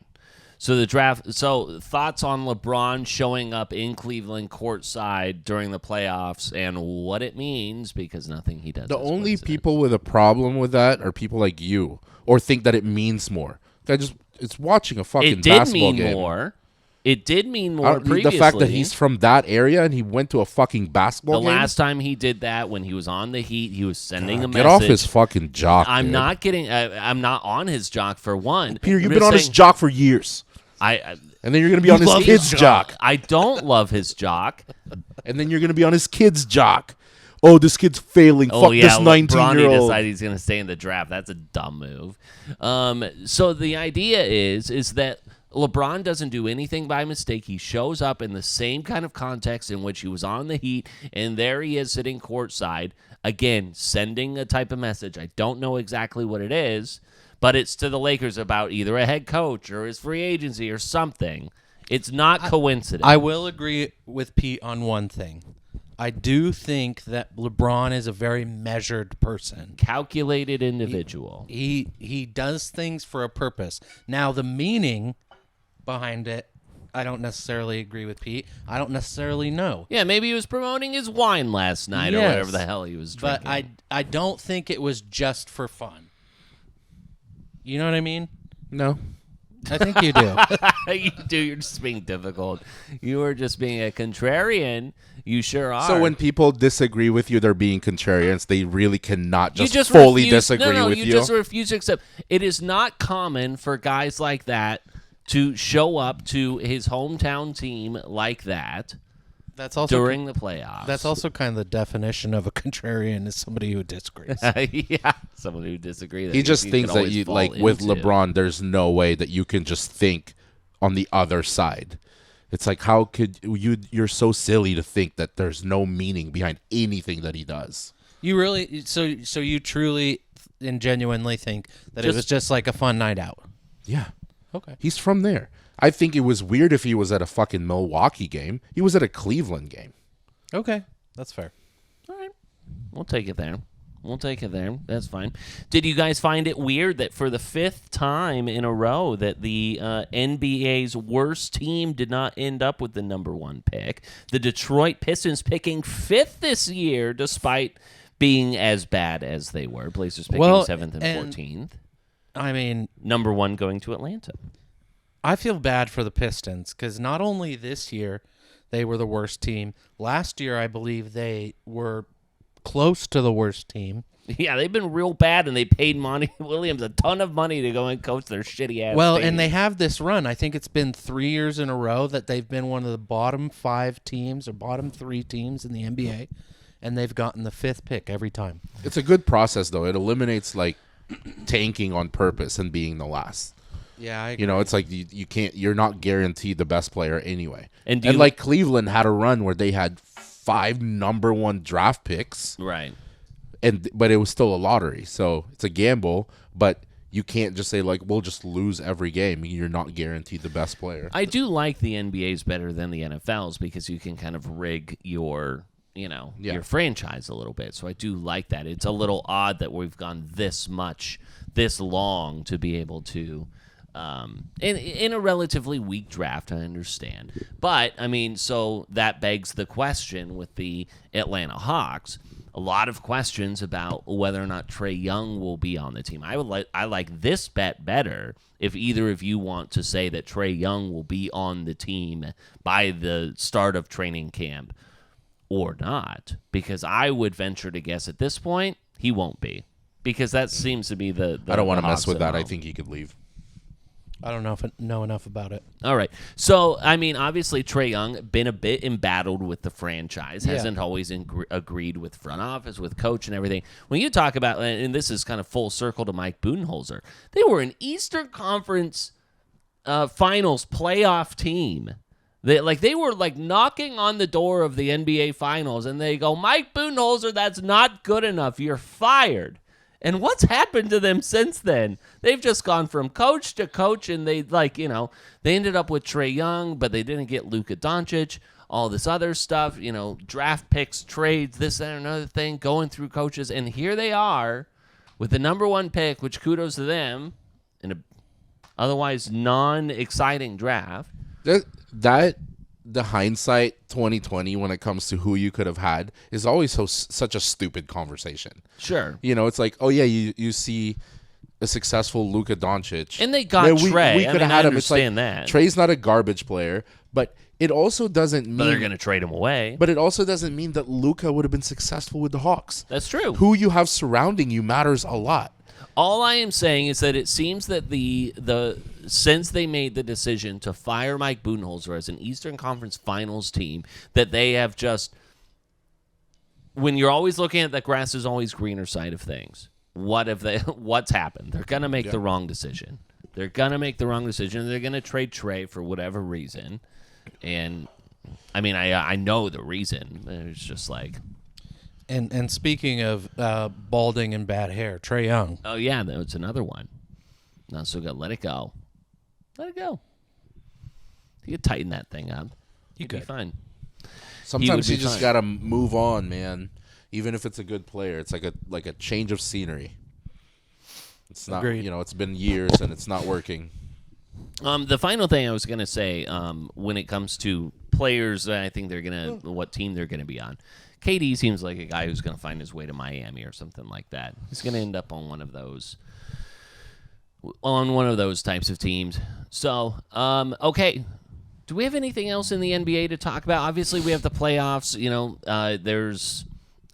So the draft. So thoughts on LeBron showing up in Cleveland courtside during the playoffs and what it means, because nothing he does. The is only coincidence. people with a problem with that are people like you, or think that it means more. It's watching a fucking It did basketball mean game. more. It did mean more The previously. fact that he's from that area and he went to a fucking basketball the game. last time he did that, when he was on the Heat, he was sending a Get message. off his fucking jock. I'm dude. not getting. I'm not on his jock for one. Peter, you've I'm been on just his saying- jock for years, I and then you're gonna be on his love kid's jock, I don't love his jock. and then you're gonna be on his kid's jock. Oh, this kid's failing. Oh Fuck yeah, this LeBron 19-year-old. decided he's going to stay in the draft. That's a dumb move. So the idea is that LeBron doesn't do anything by mistake. He shows up in the same kind of context in which he was on the Heat, and there he is sitting courtside, again, sending a type of message. I don't know exactly what it is, but it's to the Lakers about either a head coach or his free agency or something. It's not coincidence. I will agree with Pete on one thing. I do think that LeBron is a very measured person. Calculated individual. He does things for a purpose. Now, the meaning behind it, I don't necessarily agree with Pete. I don't necessarily know. Yeah, maybe he was promoting his wine last night or Yes. whatever the hell he was drinking. But I don't think it was just for fun. You know what I mean? No. I think you do. You do. You're just being difficult. You are just being a contrarian. You sure are. So when people disagree with you, they're being contrarians. They really cannot you just fully refuse- disagree no, with you you. just refuse to accept. It is not common for guys like that to show up to his hometown team like that That's also during the playoffs. That's also kind of the definition of a contrarian is somebody who disagrees. yeah, someone who disagrees. He just you thinks could that always you fall like with into. LeBron. There's no way that you can just think on the other side. It's like, how could you? You're so silly to think that there's no meaning behind anything that he does. You really so you truly and genuinely think that it was just like a fun night out. Yeah. Okay. He's from there. I think it was weird if he was at a fucking Milwaukee game. He was at a Cleveland game. Okay. That's fair. All right, we'll take it there. We'll take it there. That's fine. Did you guys find it weird that for the 5th time in a row that the NBA's worst team did not end up with the number 1 pick? The Detroit Pistons picking 5th this year despite being as bad as they were. Blazers picking 7th and 14th. I mean, Number 1 going to Atlanta. I feel bad for the Pistons because not only this year they were the worst team. Last year, I believe they were close to the worst team. Yeah, they've been real bad, and they paid Monty Williams a ton of money to go and coach their shitty ass. Well, team. and they have this run. I think it's been 3 years in a row that they've been one of the bottom 5 teams or bottom 3 teams in the NBA, and they've gotten the 5th pick every time. It's a good process, though. It eliminates like tanking on purpose and being the last. Yeah, I agree. You know, it's like you can't. You're not guaranteed the best player anyway. And like Cleveland had a run where they had 5 number 1 draft picks, right? But it was still a lottery, so it's a gamble. But you can't just say like we'll just lose every game. You're not guaranteed the best player. I do like the NBA's better than the NFL's because you can kind of rig your your franchise a little bit. So I do like that. It's a little odd that we've gone this long to be able to. In a relatively weak draft, I understand. But, I mean, so that begs the question with the Atlanta Hawks. a lot of questions about whether or not Trae Young will be on the team. I like this bet better if either of you want to say that Trae Young will be on the team by the start of training camp or not, because I would venture to guess at this point he won't be, because that seems to be the I don't want to mess Hawks with that. MO. I think he could leave. I don't know enough about it. All right. So, I mean, obviously, Trae Young been a bit embattled with the franchise, hasn't always agreed with front office, with coach and everything. When you talk about, and this is kind of full circle to Mike Budenholzer, they were an Eastern Conference Finals playoff team. They were knocking on the door of the NBA Finals, and they go, Mike Budenholzer, that's not good enough. You're fired. And what's happened to them since then? They've just gone from coach to coach, and they ended up with Trae Young, but they didn't get Luka Doncic, all this other stuff, draft picks, trades, this, that, and another thing, going through coaches. And here they are with the number one pick, which kudos to them, in a otherwise non-exciting draft. The hindsight 2020 when it comes to who you could have had is always such a stupid conversation. Sure. It's like, oh yeah, you see a successful Luka Doncic. And they got Trae. We could have had him. It's like, that. Trae's not a garbage player, but it also doesn't mean... But they're going to trade him away. But it also doesn't mean that Luka would have been successful with the Hawks. That's true. Who you have surrounding you matters a lot. All I am saying is that it seems that the since they made the decision to fire Mike Budenholzer as an Eastern Conference Finals team, that they have just, when you're always looking at the grass is always greener side of things, what's happened? They're going to make the wrong decision. They're going to make the wrong decision. They're going to trade Trae for whatever reason. And, I mean, I know the reason. It's just like... And speaking of balding and bad hair, Trae Young. Oh, yeah, that's another one. Not so good. Let it go. Let it go. You could tighten that thing up. You'd be fine. Sometimes you just got to move on, man. Even if it's a good player. It's like a change of scenery. It's not, Agreed. It's been years and it's not working. The final thing I was going to say, when it comes to players that I think what team they're going to be on. KD seems like a guy who's going to find his way to Miami or something like that. He's going to end up on one of those types of teams. So, okay. Do we have anything else in the NBA to talk about? Obviously, we have the playoffs.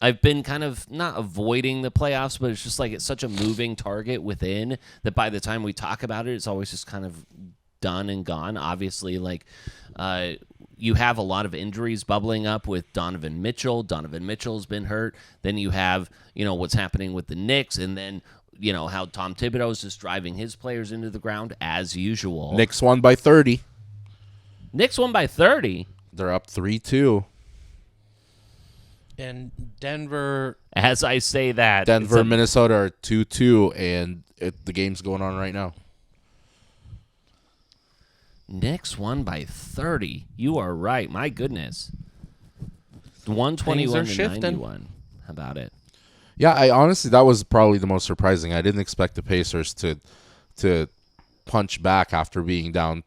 I've been kind of not avoiding the playoffs, but it's just like it's such a moving target within that by the time we talk about it, it's always just kind of done and gone. Obviously, you have a lot of injuries bubbling up with Donovan Mitchell. Donovan Mitchell's been hurt. Then you have, what's happening with the Knicks, and then, how Tom Thibodeau's just driving his players into the ground as usual. Knicks won by 30. Knicks won by 30. They're up 3-2. And Denver... As I say that... Denver and Minnesota are 2-2, and the game's going on right now. Knicks won by 30. You are right. My goodness. 121 to 91. How about it? Yeah, I honestly, that was probably the most surprising. I didn't expect the Pacers to punch back after being down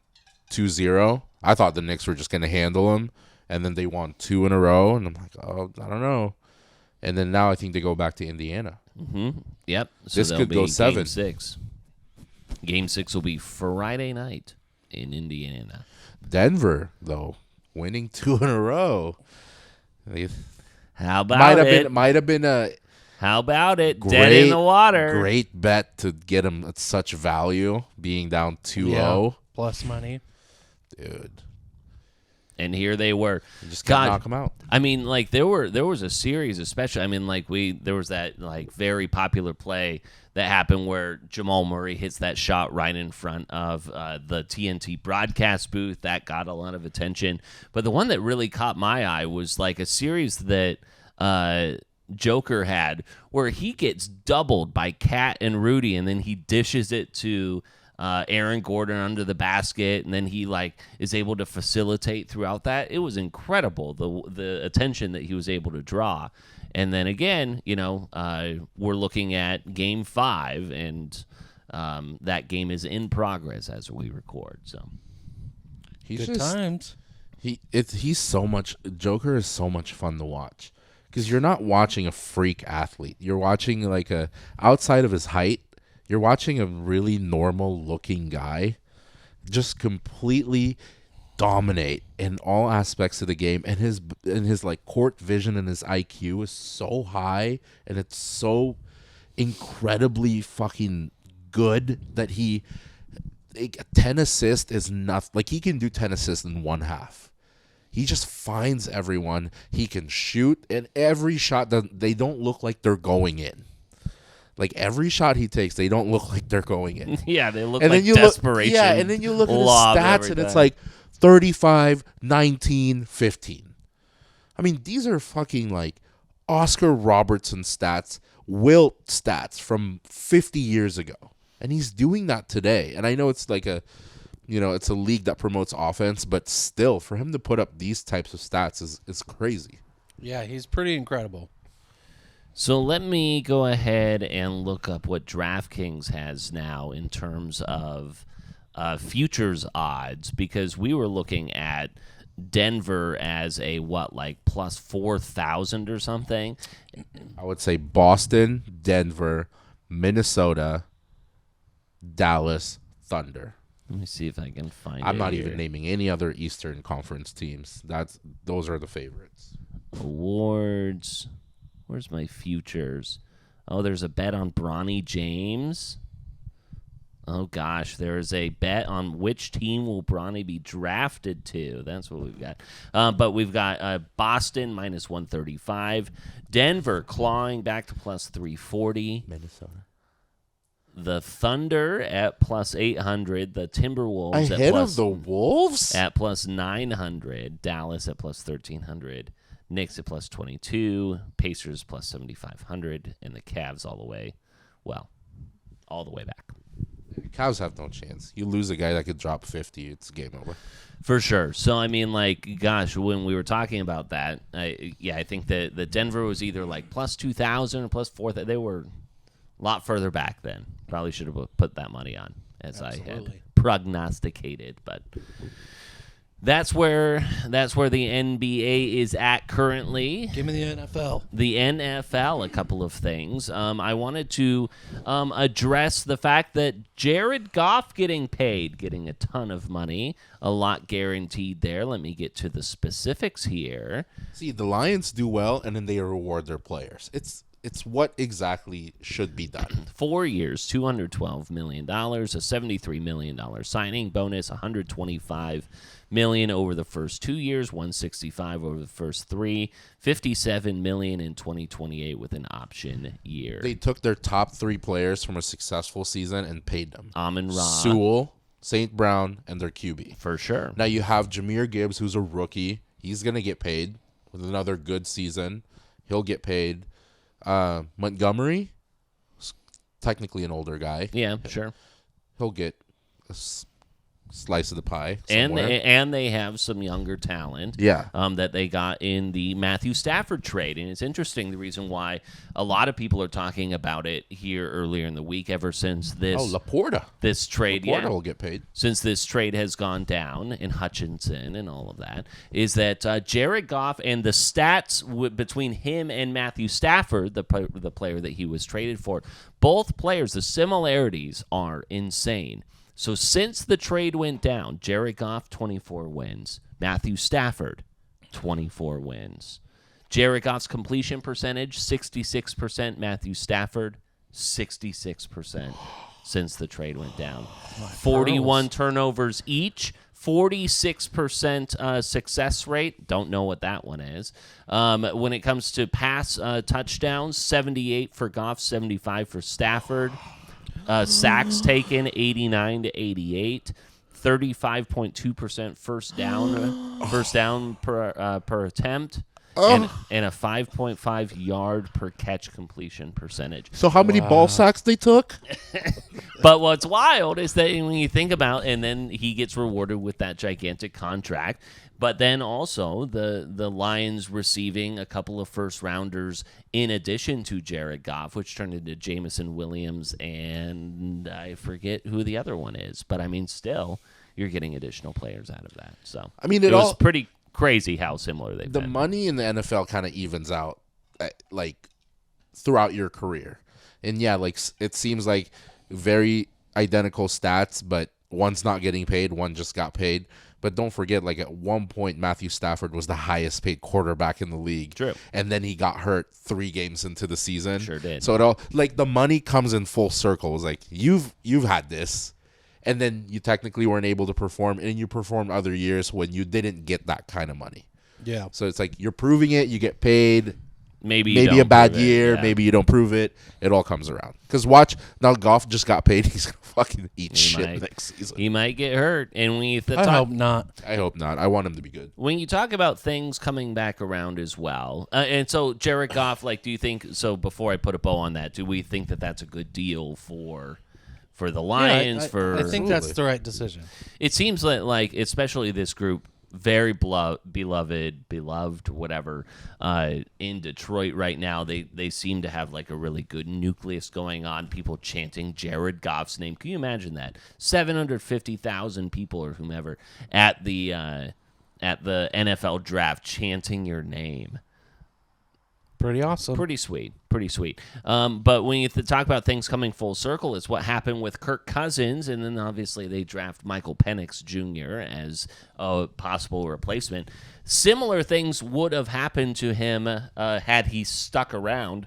2-0. I thought the Knicks were just going to handle them, and then they won 2 in a row, and I'm like, oh, I don't know. And then now I think they go back to Indiana. Mm-hmm. Yep. So this could go 7. Game 6. Game 6 will be Friday night in Indiana. Denver, though, winning 2 in a row. How about it? Might have been a... How about it? Dead in the water. Great bet to get them at such value, being down 2-0. Yeah, plus money. Dude. And here they were. You just can't knock them out. I mean, there was a series, especially. I mean, there was that very popular play that happened where Jamal Murray hits that shot right in front of the TNT broadcast booth. That got a lot of attention. But the one that really caught my eye was a series that Joker had where he gets doubled by Cat and Rudy, and then he dishes it to Aaron Gordon under the basket, and then he is able to facilitate throughout that. It was incredible, the attention that he was able to draw. And then again, we're looking at Game 5, and that game is in progress as we record. So Good times. He's so much. Joker is so much fun to watch because you're not watching a freak athlete. You're watching like outside of his height, you're watching a really normal looking guy just completely dominate in all aspects of the game, and his like court vision and his IQ is so high, and it's so incredibly fucking good that 10 assists is nothing. Like, he can do 10 assists in one half. He just finds everyone. He can shoot, and every shot they don't look like they're going in. Like, every shot he takes, they don't look like they're going in. Yeah, they look and like then desperation. And then you look at his lob stats, and every it's time. like 35, 19, 15. I mean, these are fucking like Oscar Robertson stats, Wilt stats from 50 years ago. And he's doing that today. And I know it's like it's a league that promotes offense, but still, for him to put up these types of stats is crazy. Yeah, he's pretty incredible. So let me go ahead and look up what DraftKings has now in terms of futures odds, because we were looking at Denver as a plus 4,000 or something. I would say Boston, Denver, Minnesota, Dallas, Thunder. Let me see if I can find it. I'm not here. even naming any other Eastern Conference teams. Those are the favorites. Awards. Where's my futures? Oh, there's a bet on Bronny James. Oh, gosh. There is a bet on which team will Bronny be drafted to. That's what we've got. But we've got Boston minus 135. Denver clawing back to plus 340. Minnesota. The Thunder at plus 800. The Timberwolves ahead of the Wolves at plus 900. Dallas at plus 1,300. Knicks at plus 22. Pacers plus 7,500. And the Cavs all the way back. Cavs have no chance. You lose a guy that could drop 50, it's game over. For sure. So, I mean, when we were talking about that, I think that the Denver was either like plus 2,000 or plus 4,000. They were a lot further back then. Probably should have put that money on, as Absolutely. I had prognosticated. But that's where the NBA is at currently. Give me the NFL. The NFL, a couple of things. I wanted to address the fact that Jared Goff getting a ton of money, a lot guaranteed there. Let me get to the specifics here. See, the Lions do well, and then they reward their players. It's what exactly should be done. 4 years, $212 million, a $73 million signing bonus, $125 million over the first 2 years, $165 over the first three, $57 million in 2028 with an option year. They took their top 3 players from a successful season and paid them. Amon-Ra. Sewell, St. Brown, and their QB. For sure. Now you have Jahmyr Gibbs, who's a rookie. He's going to get paid with another good season. He'll get paid. Montgomery, technically an older guy. Yeah, sure. He'll get a slice of the pie And somewhere. they have some younger talent. Yeah. That they got in the Matthew Stafford trade, and it's interesting the reason why a lot of people are talking about it here earlier in the week. Ever since Laporta. This trade, Laporta will get paid. Since this trade has gone down, and Hutchinson and all of that, is that Jared Goff and the stats between him and Matthew Stafford, the player that he was traded for, both players, the similarities are insane. So since the trade went down, Jared Goff, 24 wins. Matthew Stafford, 24 wins. Jared Goff's completion percentage, 66%. Matthew Stafford, 66% since the trade went down. 41 turnovers each, 46% success rate. Don't know what that one is. When it comes to pass touchdowns, 78 for Goff, 75 for Stafford. Sacks taken, 89 to 88. 35.2% first down per attempt. And a 5.5 yard per catch completion percentage. So how many ball sacks they took? But what's wild is that when you think about, and then he gets rewarded with that gigantic contract, but then also the Lions receiving a couple of first rounders in addition to Jared Goff, which turned into Jamison Williams, and I forget who the other one is. But I mean, still, you're getting additional players out of that. So I mean, it was pretty crazy how similar they've been. The money in the NFL kind of evens out like throughout your career. And yeah, like it seems like very identical stats, but one's not getting paid, one just got paid. But don't forget, like at one point, Matthew Stafford was the highest paid quarterback in the league. True. And then he got hurt 3 games into the season. Sure did. So it all, like, the money comes in full circle. It's like you've had this, and then you technically weren't able to perform, and you performed other years when you didn't get that kind of money. Yeah. So it's like you're proving it, you get paid. Maybe a bad prove it, year, yeah. maybe you don't prove it. It all comes around. Because watch, now Goff just got paid. He's going to fucking eat shit next season. He might get hurt. And when you I hope not. I hope not. I want him to be good. When you talk about things coming back around as well, and so Jared Goff, like, do you think, so before I put a bow on that, do we think that that's a good deal for the Lions? I think that's the right decision. It seems like especially this group, very beloved, whatever, in Detroit right now. They seem to have like a really good nucleus going on. People chanting Jared Goff's name. Can you imagine that? 750,000 people or whomever at the NFL draft chanting your name. Pretty awesome. Pretty sweet. But when you talk about things coming full circle, it's what happened with Kirk Cousins, and then obviously they draft Michael Penix Jr. as a possible replacement. Similar things would have happened to him had he stuck around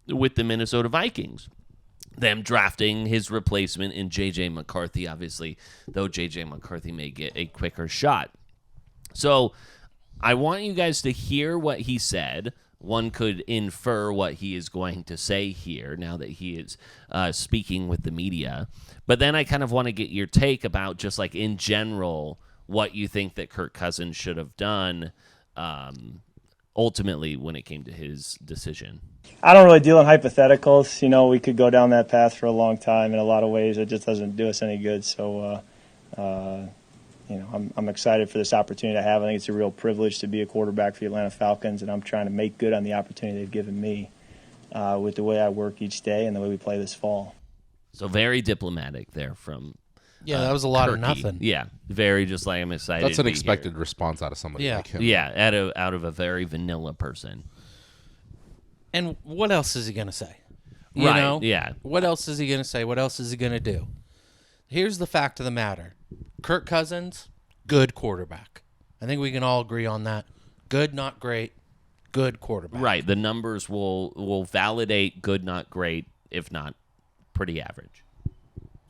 with the Minnesota Vikings. Them drafting his replacement in J.J. McCarthy, obviously, though J.J. McCarthy may get a quicker shot. So I want you guys to hear what he said. One could infer what he is going to say here now that he is speaking with the media. But then I kind of want to get your take about just like in general what you think that Kirk Cousins should have done ultimately when it came to his decision. I don't really deal in hypotheticals. You know, we could go down that path for a long time in a lot of ways. It just doesn't do us any good. So, you know, I'm excited for this opportunity to have. I think it's a real privilege to be a quarterback for the Atlanta Falcons, and I'm trying to make good on the opportunity they've given me with the way I work each day and the way we play this fall. So very diplomatic there from that was a lot Kirky. of nothing. Yeah, very just like I'm excited. That's to an be expected here. response out of somebody like him. Yeah, out of a very vanilla person. And what else is he going to say? You Right, know? yeah. What else is he going to say? What else is he going to do? Here's the fact of the matter. Kirk Cousins, good quarterback. I think we can all agree on that. Good, not great. Good quarterback. Right. The numbers will validate good, not great, if not pretty average.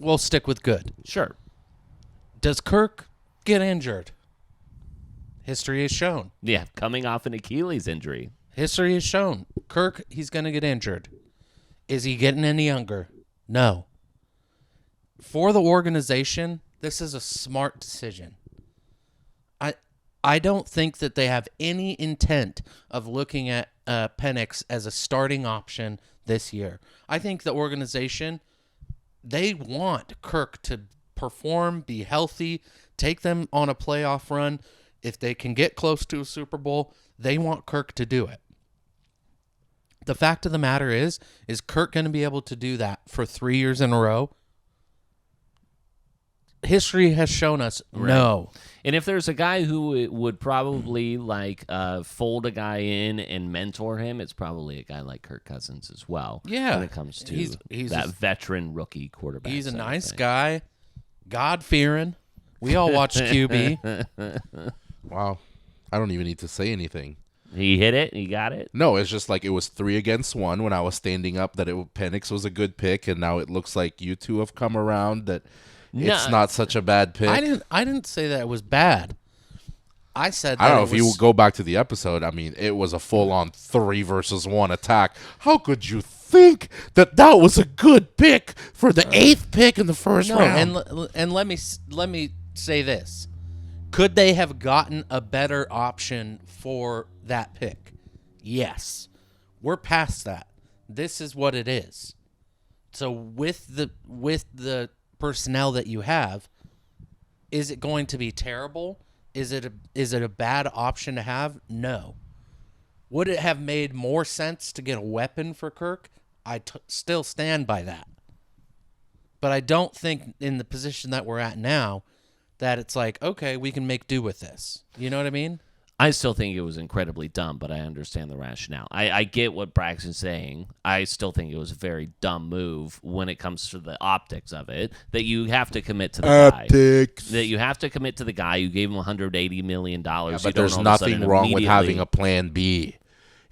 We'll stick with good. Sure. Does Kirk get injured? History has shown. Yeah, coming off an Achilles injury. History has shown. Kirk, he's going to get injured. Is he getting any younger? No. For the organization, this is a smart decision. I don't think that they have any intent of looking at Penix as a starting option this year. I think the organization, they want Kirk to perform, be healthy, take them on a playoff run. If they can get close to a Super Bowl, they want Kirk to do it. The fact of the matter is Kirk going to be able to do that for 3 years in a row? History has shown us no. And if there's a guy who would probably like fold a guy in and mentor him, it's probably a guy like Kirk Cousins as well. Yeah. When it comes to he's that veteran rookie quarterback. He's a nice guy, God-fearing. We all watched QB. Wow. I don't even need to say anything. He hit it. He got it. No, it's just like it was 3 against 1 when I was standing up that Penix was a good pick, and now it looks like you two have come around that it's not such a bad pick. I didn't say that it was bad. I said that I don't know if you go back to the episode. I mean, it was a full-on 3 versus 1 attack. How could you think that was a good pick for the 8th pick in the first round? And let me say this: could they have gotten a better option for that pick? Yes. We're past that. This is what it is. So with the personnel that you have, is it going to be terrible? Is it a bad option to have? No. Would it have made more sense to get a weapon for Kirk? I still stand by that. But I don't think in the position that we're at now that it's like, okay, we can make do with this. You know what I mean? I still think it was incredibly dumb, but I understand the rationale. I get what Braxton's saying. I still think it was a very dumb move when it comes to the optics of it, that you have to commit to the guy. That you have to commit to the guy. You gave him $180 million. Yeah, but there's nothing wrong with having a plan B.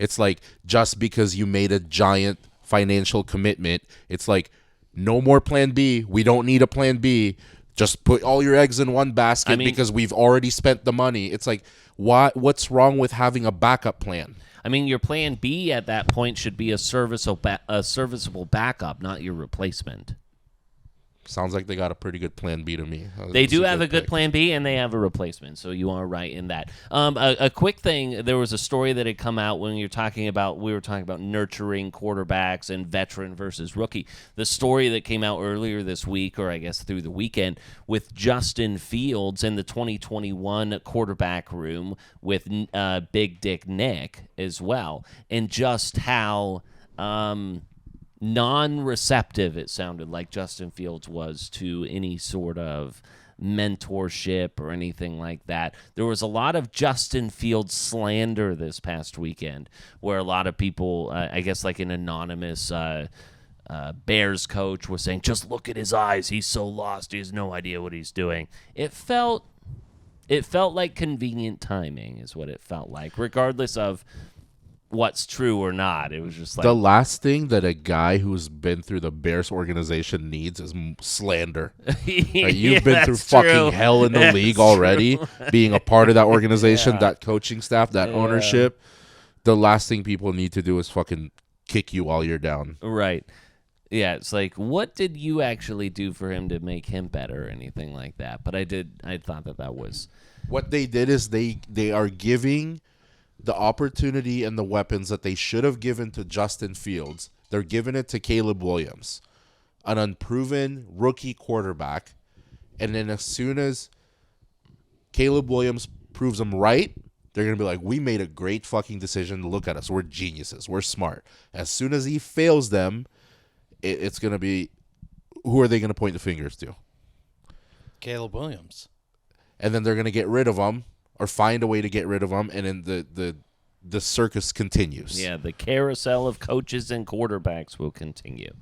It's like, just because you made a giant financial commitment, it's like, no more plan B. We don't need a plan B. Just put all your eggs in one basket because we've already spent the money. It's like, what's wrong with having a backup plan? I mean, your plan B at that point should be a serviceable backup, not your replacement. Sounds like they got a pretty good plan B to me. They do have a good plan B, and they have a replacement, so you are right in that. A quick thing, there was a story that had come out when we were talking about nurturing quarterbacks and veteran versus rookie. The story that came out earlier this week, or I guess through the weekend, with Justin Fields in the 2021 quarterback room with Big Dick Nick as well, and just how non-receptive it sounded like Justin Fields was to any sort of mentorship or anything like that. There was a lot of Justin Fields slander this past weekend, where a lot of people, I guess like an anonymous Bears coach was saying, just look at his eyes, he's so lost, he has no idea what he's doing. It felt like convenient timing is what it felt like, regardless of what's true or not. It was just like, the last thing that a guy who's been through the Bears organization needs is slander. You've been through fucking hell in the league already, being a part of that organization, that coaching staff, that ownership. The last thing people need to do is fucking kick you while you're down. Right. Yeah, it's like, what did you actually do for him to make him better or anything like that? But I thought that was... What they did is they are giving the opportunity and the weapons that they should have given to Justin Fields. They're giving it to Caleb Williams, an unproven rookie quarterback. And then as soon as Caleb Williams proves them right, they're going to be like, we made a great fucking decision. Look at us. We're geniuses. We're smart. As soon as he fails them, it's going to be, who are they going to point the fingers to? Caleb Williams. And then they're going to get rid of him, or find a way to get rid of them, and then the circus continues. Yeah, the carousel of coaches and quarterbacks will continue.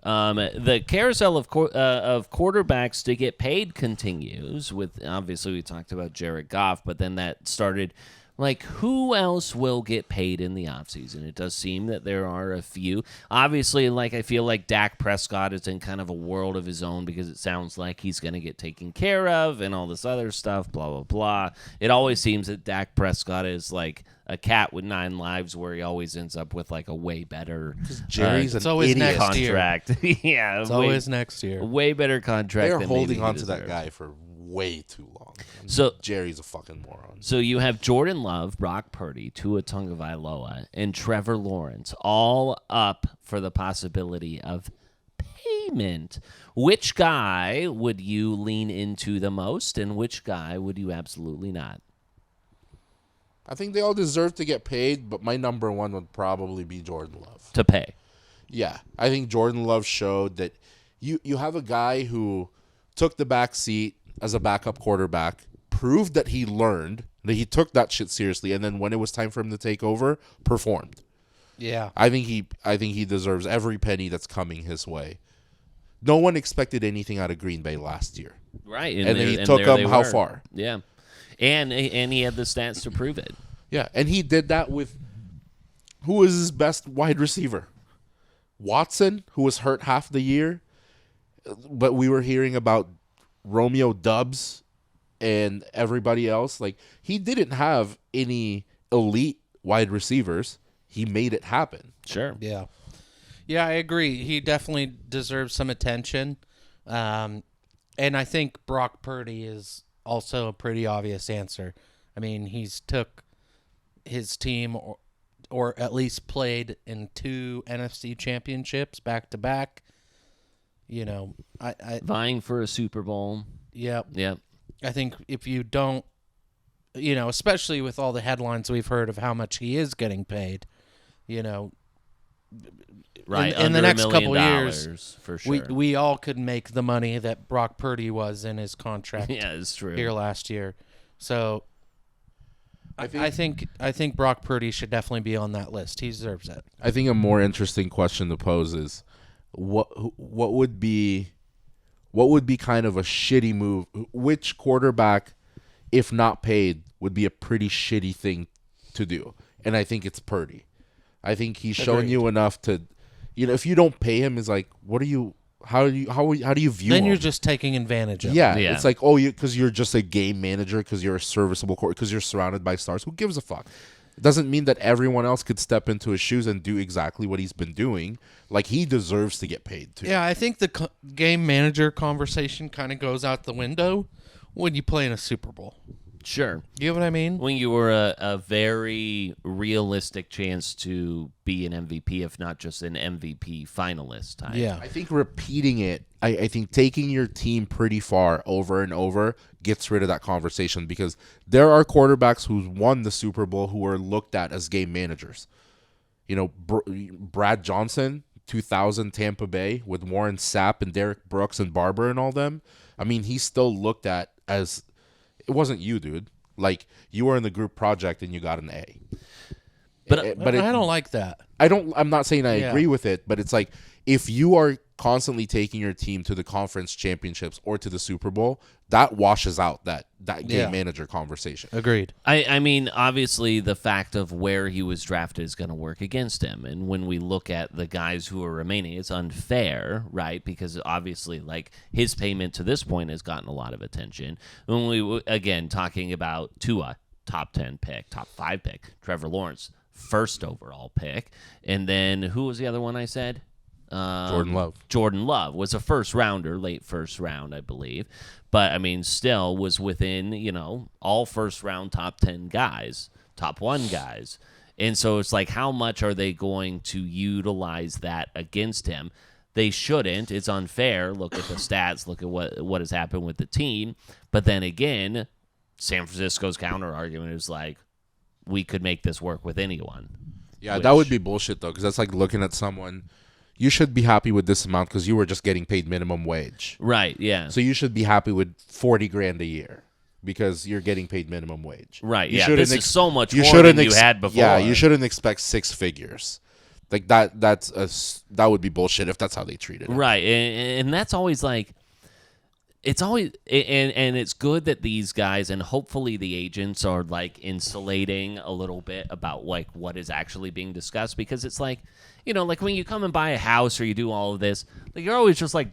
The carousel of quarterbacks to get paid continues with, obviously we talked about Jared Goff, but then that started, like, who else will get paid in the offseason? It does seem that there are a few. Obviously, like, I feel like Dak Prescott is in kind of a world of his own because it sounds like he's going to get taken care of and all this other stuff, blah, blah, blah. It always seems that Dak Prescott is like a cat with 9 lives, where he always ends up with like a way better Jerry's it's always idiot. next contract. Yeah, it's always next year. A way better contract. They're than holding maybe he on to that deserves. guy for way too long. So Jerry's a fucking moron. So you have Jordan Love, Brock Purdy, Tua Tagovailoa, and Trevor Lawrence all up for the possibility of payment. Which guy would you lean into the most, and which guy would you absolutely not? I think they all deserve to get paid, but my number one would probably be Jordan Love. To pay. Yeah, I think Jordan Love showed that you have a guy who took the back seat as a backup quarterback, proved that he learned, that he took that shit seriously, and then when it was time for him to take over, performed. Yeah. I think he deserves every penny that's coming his way. No one expected anything out of Green Bay last year. Right. And he took them how far? Yeah. And he had the stats to prove it. Yeah, and he did that with, who was his best wide receiver? Watson, who was hurt half the year. But we were hearing about Romeo Doubs and everybody else. Like, he didn't have any elite wide receivers. He made it happen. Sure. Yeah. Yeah, I agree. He definitely deserves some attention. And I think Brock Purdy is also a pretty obvious answer. I mean, he's took his team or at least played in 2 NFC championships back to back. You know, I vying for a Super Bowl. Yep. Yep. I think if you don't, you know, especially with all the headlines we've heard of how much he is getting paid, you know, right, in the next couple years, for sure. we all could make the money that Brock Purdy was in his contract. Yeah, it's true. Here last year, so I think Brock Purdy should definitely be on that list. He deserves it. I think a more interesting question to pose is, what would be kind of a shitty move? Which quarterback, if not paid, would be a pretty shitty thing to do? And I think it's Purdy. I think he's shown you enough to, if you don't pay him, it's like, what are you? How do you view Then him? you're just taking advantage of Yeah, it. it's like, because you're just a game manager, because you're a serviceable court, because you're surrounded by stars. Who gives a fuck? It doesn't mean that everyone else could step into his shoes and do exactly what he's been doing. Like, he deserves to get paid too. Yeah, I think the game manager conversation kind of goes out the window when you play in a Super Bowl. Sure. You know what I mean? When you were a very realistic chance to be an MVP, if not just an MVP finalist type. Yeah. I think repeating it, I think taking your team pretty far over and over gets rid of that conversation, because there are quarterbacks who's won the Super Bowl who are looked at as game managers. Brad Johnson, 2000 Tampa Bay, with Warren Sapp and Derek Brooks and Barber and all them. I mean, he's still looked at as, it wasn't you, dude. Like, you were in the group project and you got an A. But I don't like that. I'm not saying I agree with it, but it's like, if you are constantly taking your team to the conference championships or to the Super Bowl, that washes out that game manager conversation. Agreed. I mean, obviously, the fact of where he was drafted is going to work against him. And when we look at the guys who are remaining, it's unfair, right? Because obviously, like, his payment to this point has gotten a lot of attention. When we, again, talking about Tua, top 10 pick, top 5 pick, Trevor Lawrence, first overall pick. And then who was the other one I said? Jordan Love. Jordan Love was a first rounder, late first round, I believe. But, I mean, still was within, all first round top 10 guys, top 1 guys. And so it's like, how much are they going to utilize that against him? They shouldn't. It's unfair. Look at the stats. Look at what has happened with the team. But then again, San Francisco's counter argument is like, we could make this work with anyone. Yeah, that would be bullshit, though, because that's like looking at someone. You should be happy with this amount because you were just getting paid minimum wage. Right, yeah. So you should be happy with $40,000 a year because you're getting paid minimum wage. Right, yeah. This is so much more than you had before. Yeah, you shouldn't expect 6 figures. Like, that would be bullshit if that's how they treated it. Right, and that's always like, it's always, and it's good that these guys and hopefully the agents are like insulating a little bit about like what is actually being discussed, because it's like, like when you come and buy a house or you do all of this, like you're always just like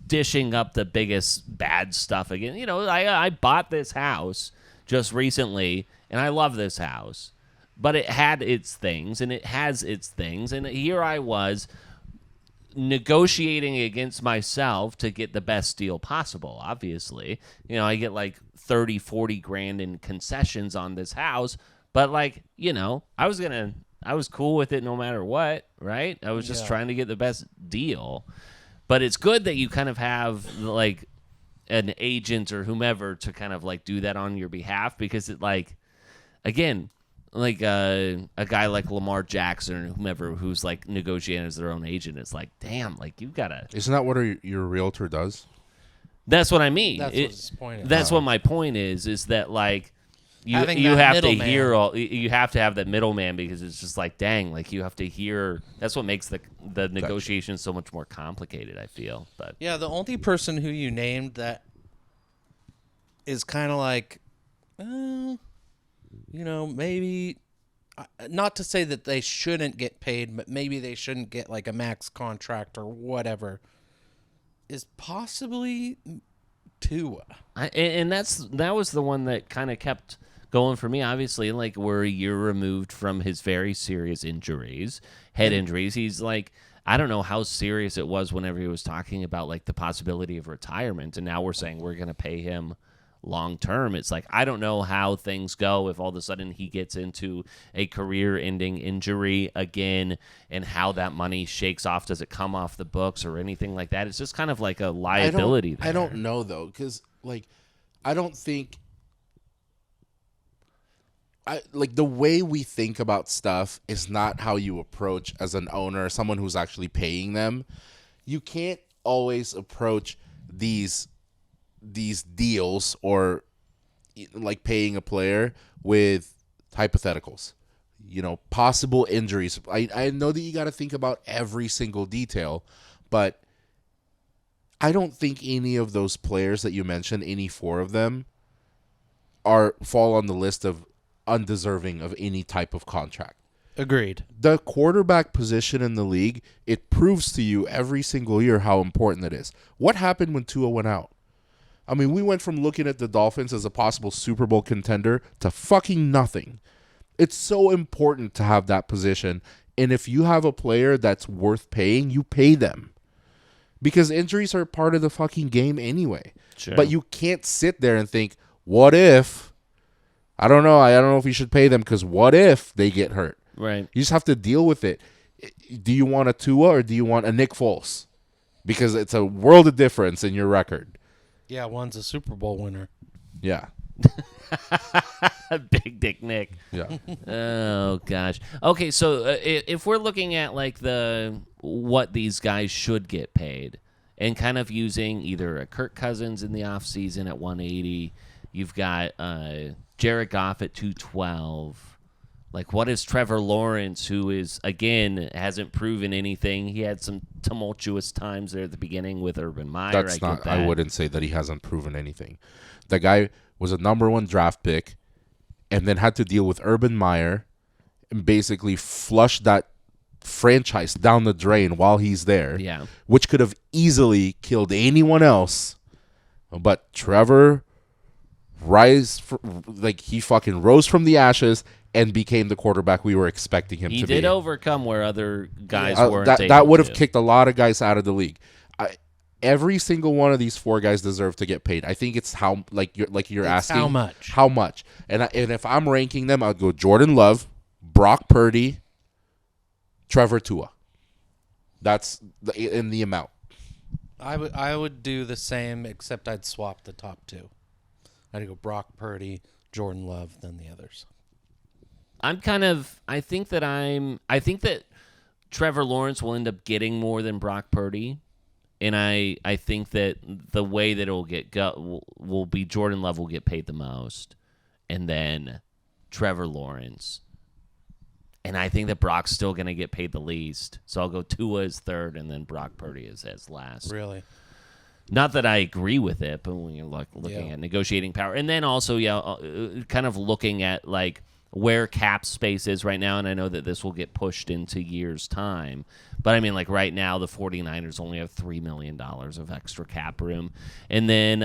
dishing up the biggest bad stuff again. I bought this house just recently and I love this house, but it had its things and it has its things, and here I was negotiating against myself to get the best deal possible. Obviously, I get like 30-40 grand in concessions on this house, but like, I was cool with it no matter what, right? I was just trying to get the best deal. But it's good that you kind of have like an agent or whomever to kind of like do that on your behalf, because it, like, again, like a guy like Lamar Jackson or whomever who's like negotiating as their own agent, it's like, damn, like you gotta. Isn't that what your realtor does? That's what I mean. That's what his point is. That's what my point is that like you have to hear you have to have that middleman, because it's just like, dang, like you have to hear. That's what makes the negotiation so much more complicated, I feel. But yeah, the only person who you named that is kind of like, maybe, not to say that they shouldn't get paid, but maybe they shouldn't get like a max contract or whatever, is possibly Tua. And that was the one that kind of kept going for me. Obviously, like, we're a year removed from his very serious injuries, head injuries. He's like, I don't know how serious it was whenever he was talking about like the possibility of retirement, and now we're saying we're going to pay him long term. It's like, I don't know how things go if all of a sudden he gets into a career-ending injury again, and how that money shakes off. Does it come off the books or anything like that? It's just kind of like a liability. I don't know though, because like, I don't think the way we think about stuff is not how you approach as an owner, someone who's actually paying them. You can't always approach these deals or like paying a player with hypotheticals. Possible injuries. I know that you got to think about every single detail, but I don't think any of those players that you mentioned, any 4 of them, fall on the list of undeserving of any type of contract. Agreed. The quarterback position in the league, it proves to you every single year how important it is. What happened when Tua went out? I mean, we went from looking at the Dolphins as a possible Super Bowl contender to fucking nothing. It's so important to have that position, and if you have a player that's worth paying, you pay them. Because injuries are part of the fucking game anyway. Sure. But you can't sit there and think, what if? I don't know if you should pay them because what if they get hurt? Right. You just have to deal with it. Do you want a Tua or do you want a Nick Foles? Because it's a world of difference in your record. Yeah, one's a Super Bowl winner. Yeah. Big Dick Nick. Yeah. Oh gosh. Okay, so if we're looking at like what these guys should get paid, and kind of using either a Kirk Cousins in the offseason at 180, you've got Jared Goff at 212. Like, what is Trevor Lawrence, who is, again, hasn't proven anything? He had some tumultuous times there at the beginning with Urban Meyer. I wouldn't say that he hasn't proven anything. The guy was a number 1 draft pick and then had to deal with Urban Meyer and basically flush that franchise down the drain while he's there. Yeah. Which could have easily killed anyone else. But Trevor he fucking rose from the ashes and became the quarterback we were expecting him to be. He did overcome where other guys weren't. That would have kicked a lot of guys out of the league. Every single one of these 4 guys deserve to get paid. I think it's how, you're asking, how much. And if I'm ranking them, I'd go Jordan Love, Brock Purdy, Trevor Tua. That's in the amount. I would do the same, except I'd swap the top 2. I'd go Brock Purdy, Jordan Love, then the others. I think that Trevor Lawrence will end up getting more than Brock Purdy. And I think that the way that it will be Jordan Love will get paid the most, and then Trevor Lawrence. And I think that Brock's still going to get paid the least. So I'll go Tua as 3rd, and then Brock Purdy as last. Really? Not that I agree with it, but when you're looking at negotiating power. And then also, kind of looking at where cap space is right now, and I know that this will get pushed into years' time. But, I mean, right now, the 49ers only have $3 million of extra cap room. And then,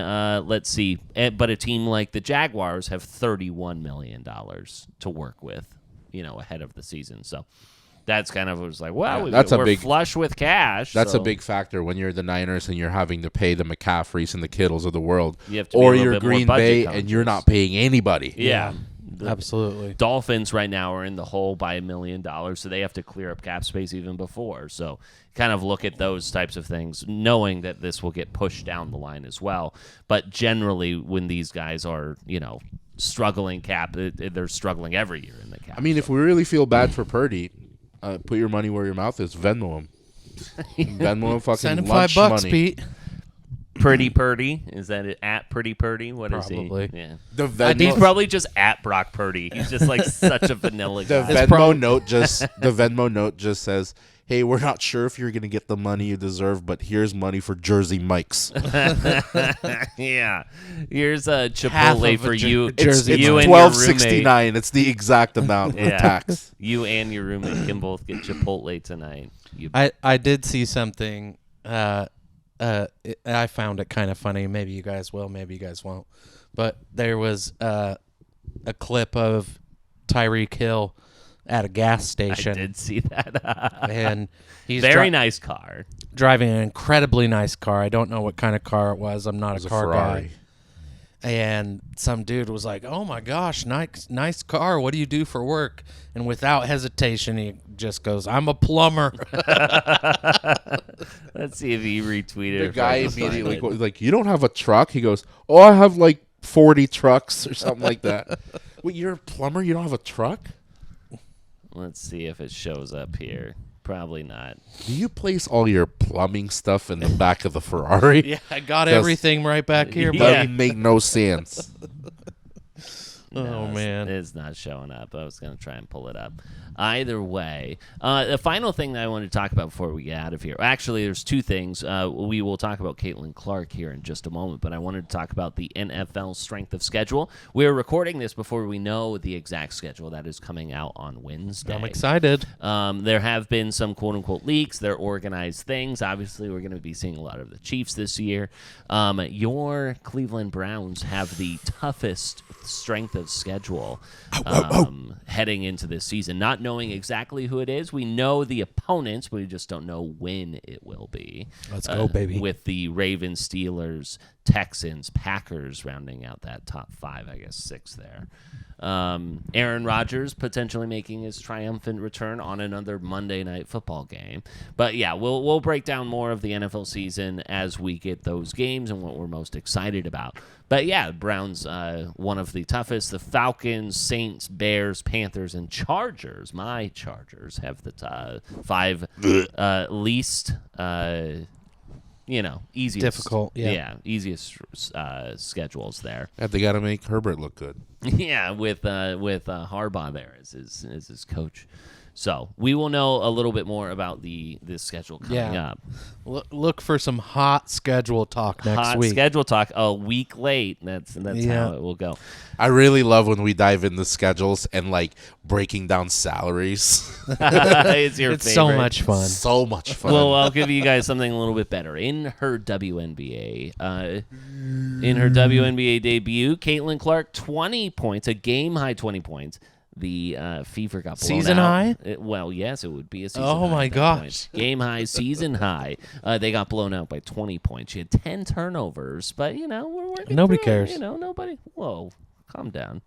let's see, but a team like the Jaguars have $31 million to work with, ahead of the season. So that's kind of we're flush with cash. That's a big factor when you're the Niners and you're having to pay the McCaffreys and the Kittles of the world. You have to or be a you're little bit Green more Bay budget and you're not paying anybody. Yeah. Absolutely. Dolphins right now are in the hole by $1 million, so they have to clear up cap space even before. So kind of look at those types of things, knowing that this will get pushed down the line as well. But generally, when these guys are, struggling cap, they're struggling every year in the cap. I mean, if we really feel bad for Purdy, put your money where your mouth is. Venmo him. Venmo him fucking Send him lunch $5, money. Pete. Pretty Purdy? Is that it? At Pretty Purdy? What Probably. is he? Yeah. The Venmo, He's probably just at Brock Purdy. He's just such a vanilla the guy. Venmo note just says, "Hey, we're not sure if you're gonna get the money you deserve, but here's money for Jersey Mike's." Yeah. Here's a Chipotle for you. It's you and your $12.69. It's the exact amount of tax. You and your roommate can both get Chipotle tonight. I did see something. I found it kind of funny. Maybe you guys will, maybe you guys won't. But there was a clip of Tyreek Hill at a gas station. I did see that. And he's very nice car. Driving an incredibly nice car. I don't know what kind of car it was. I'm not a car guy. And some dude was like, "Oh my gosh, nice car. What do you do for work?" And without hesitation, he just goes, "I'm a plumber." Let's see if he retweeted. The guy immediately goes, "You don't have a truck?" He goes, "Oh, I have 40 trucks or something like that." Wait, you're a plumber? You don't have a truck? Let's see if it shows up here. Probably not. Do you place all your plumbing stuff in the back of the Ferrari? Yeah, I got everything right back here. That would make no sense. Oh, man. It's not showing up. I was going to try and pull it up. Either way, the final thing that I wanted to talk about before we get out of here. Actually, there's two things. We will talk about Caitlin Clark here in just a moment, but I wanted to talk about the NFL strength of schedule. We're recording this before we know the exact schedule that is coming out on Wednesday. I'm excited. There have been some quote-unquote leaks. They're organized things. Obviously, we're going to be seeing a lot of the Chiefs this year. Your Cleveland Browns have the toughest strength of schedule heading into this season. Not knowing exactly who it is. We know the opponents, but we just don't know when it will be. Let's go, baby. With the Ravens, Steelers, Texans, Packers rounding out that top 5, I guess 6 there. Aaron Rodgers potentially making his triumphant return on another Monday Night Football game. But yeah, we'll break down more of the NFL season as we get those games and what we're most excited about. But yeah, Browns, one of the toughest. The Falcons, Saints, Bears, Panthers, and Chargers. My Chargers have the 5 least. Easiest. Difficult, yeah. Yeah, easiest schedules there. Yeah, they got to make Herbert look good. Yeah, with Harbaugh there as his coach. So we will know a little bit more about this schedule coming up. Look for some hot schedule talk next week. Schedule talk a week late. That's how it will go. I really love when we dive into schedules and breaking down salaries. It's your favorite. So much fun. So much fun. Well, I'll give you guys something a little bit better. In her WNBA debut, Caitlin Clark, 20 points, a game-high 20 points. The Fever got blown season out. high? Well, yes, it would be a season high. Oh, my gosh. Game high, season high. They got blown out by 20 points. She had 10 turnovers, but, we're working Nobody through cares. It. Nobody. Whoa, calm down.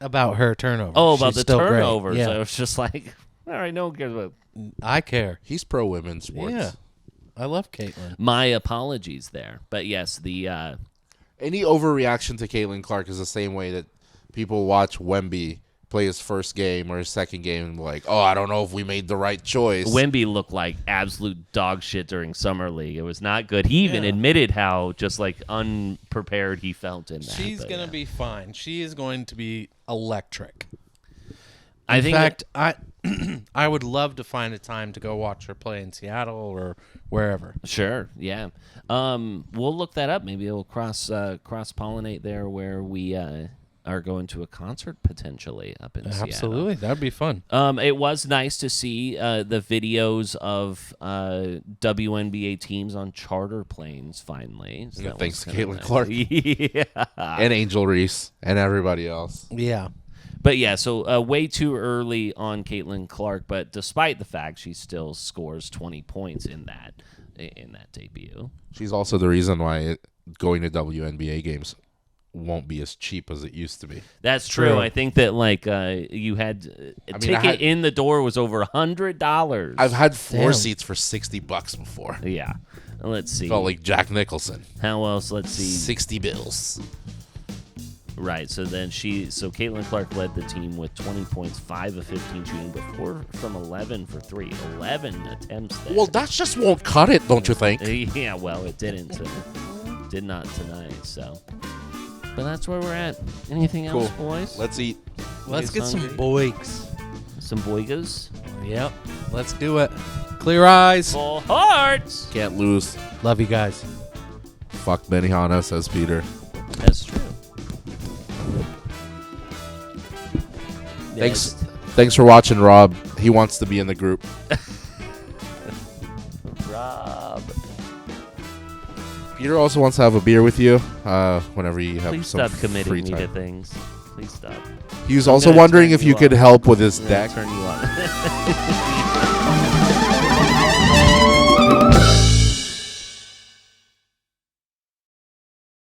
About her turnovers. Oh, about She's the still great. turnovers. Yeah. I was just like, all right, no one cares about I care. He's pro women's sports. Yeah. I love Caitlin. My apologies there. But, yes, the any overreaction to Caitlin Clark is the same way that people watch Wemby play his first game or his second game and be like, oh, I don't know if we made the right choice. Wemby looked like absolute dog shit during Summer League. It was not good. He even admitted how just unprepared he felt in that. She's going to be fine. She is going to be electric. In fact, I would love to find a time to go watch her play in Seattle or wherever. Sure, yeah. We'll look that up. Maybe it'll cross-pollinate there where we are going to a concert potentially up in Seattle. Absolutely, that would be fun. It was nice to see the videos of WNBA teams on charter planes finally. So thanks to Caitlin Clark. Yeah. And Angel Reese and everybody else. Yeah. But yeah, so way too early on Caitlin Clark, but despite the fact she still scores 20 points in that debut. She's also the reason why going to WNBA games won't be as cheap as it used to be. That's true. I think that you had a ticket in the door was over $100. I've had 4 seats for $60 before. Yeah. Let's see. Felt like Jack Nicholson. How else? Let's see. 60 bills. Right. So Caitlin Clark led the team with 20 points, 5 of 15 shooting, but 4 from 11 for 3. 11 attempts there. Well, that just won't cut it, don't you think? Yeah. Well, it didn't. Did not tonight. So. But that's where we're at. Anything else, boys? Let's eat. Let's get some boigs. Some boigas? Yep. Let's do it. Clear eyes. Full hearts. Can't lose. Love you guys. Fuck Benihana, says Peter. That's true. Thanks for watching, Rob. He wants to be in the group. Rob. Peter also wants to have a beer with you whenever you have Please some stop committing free me time. to things. Please stop. He was also wondering if you could help with his deck. Turn you on.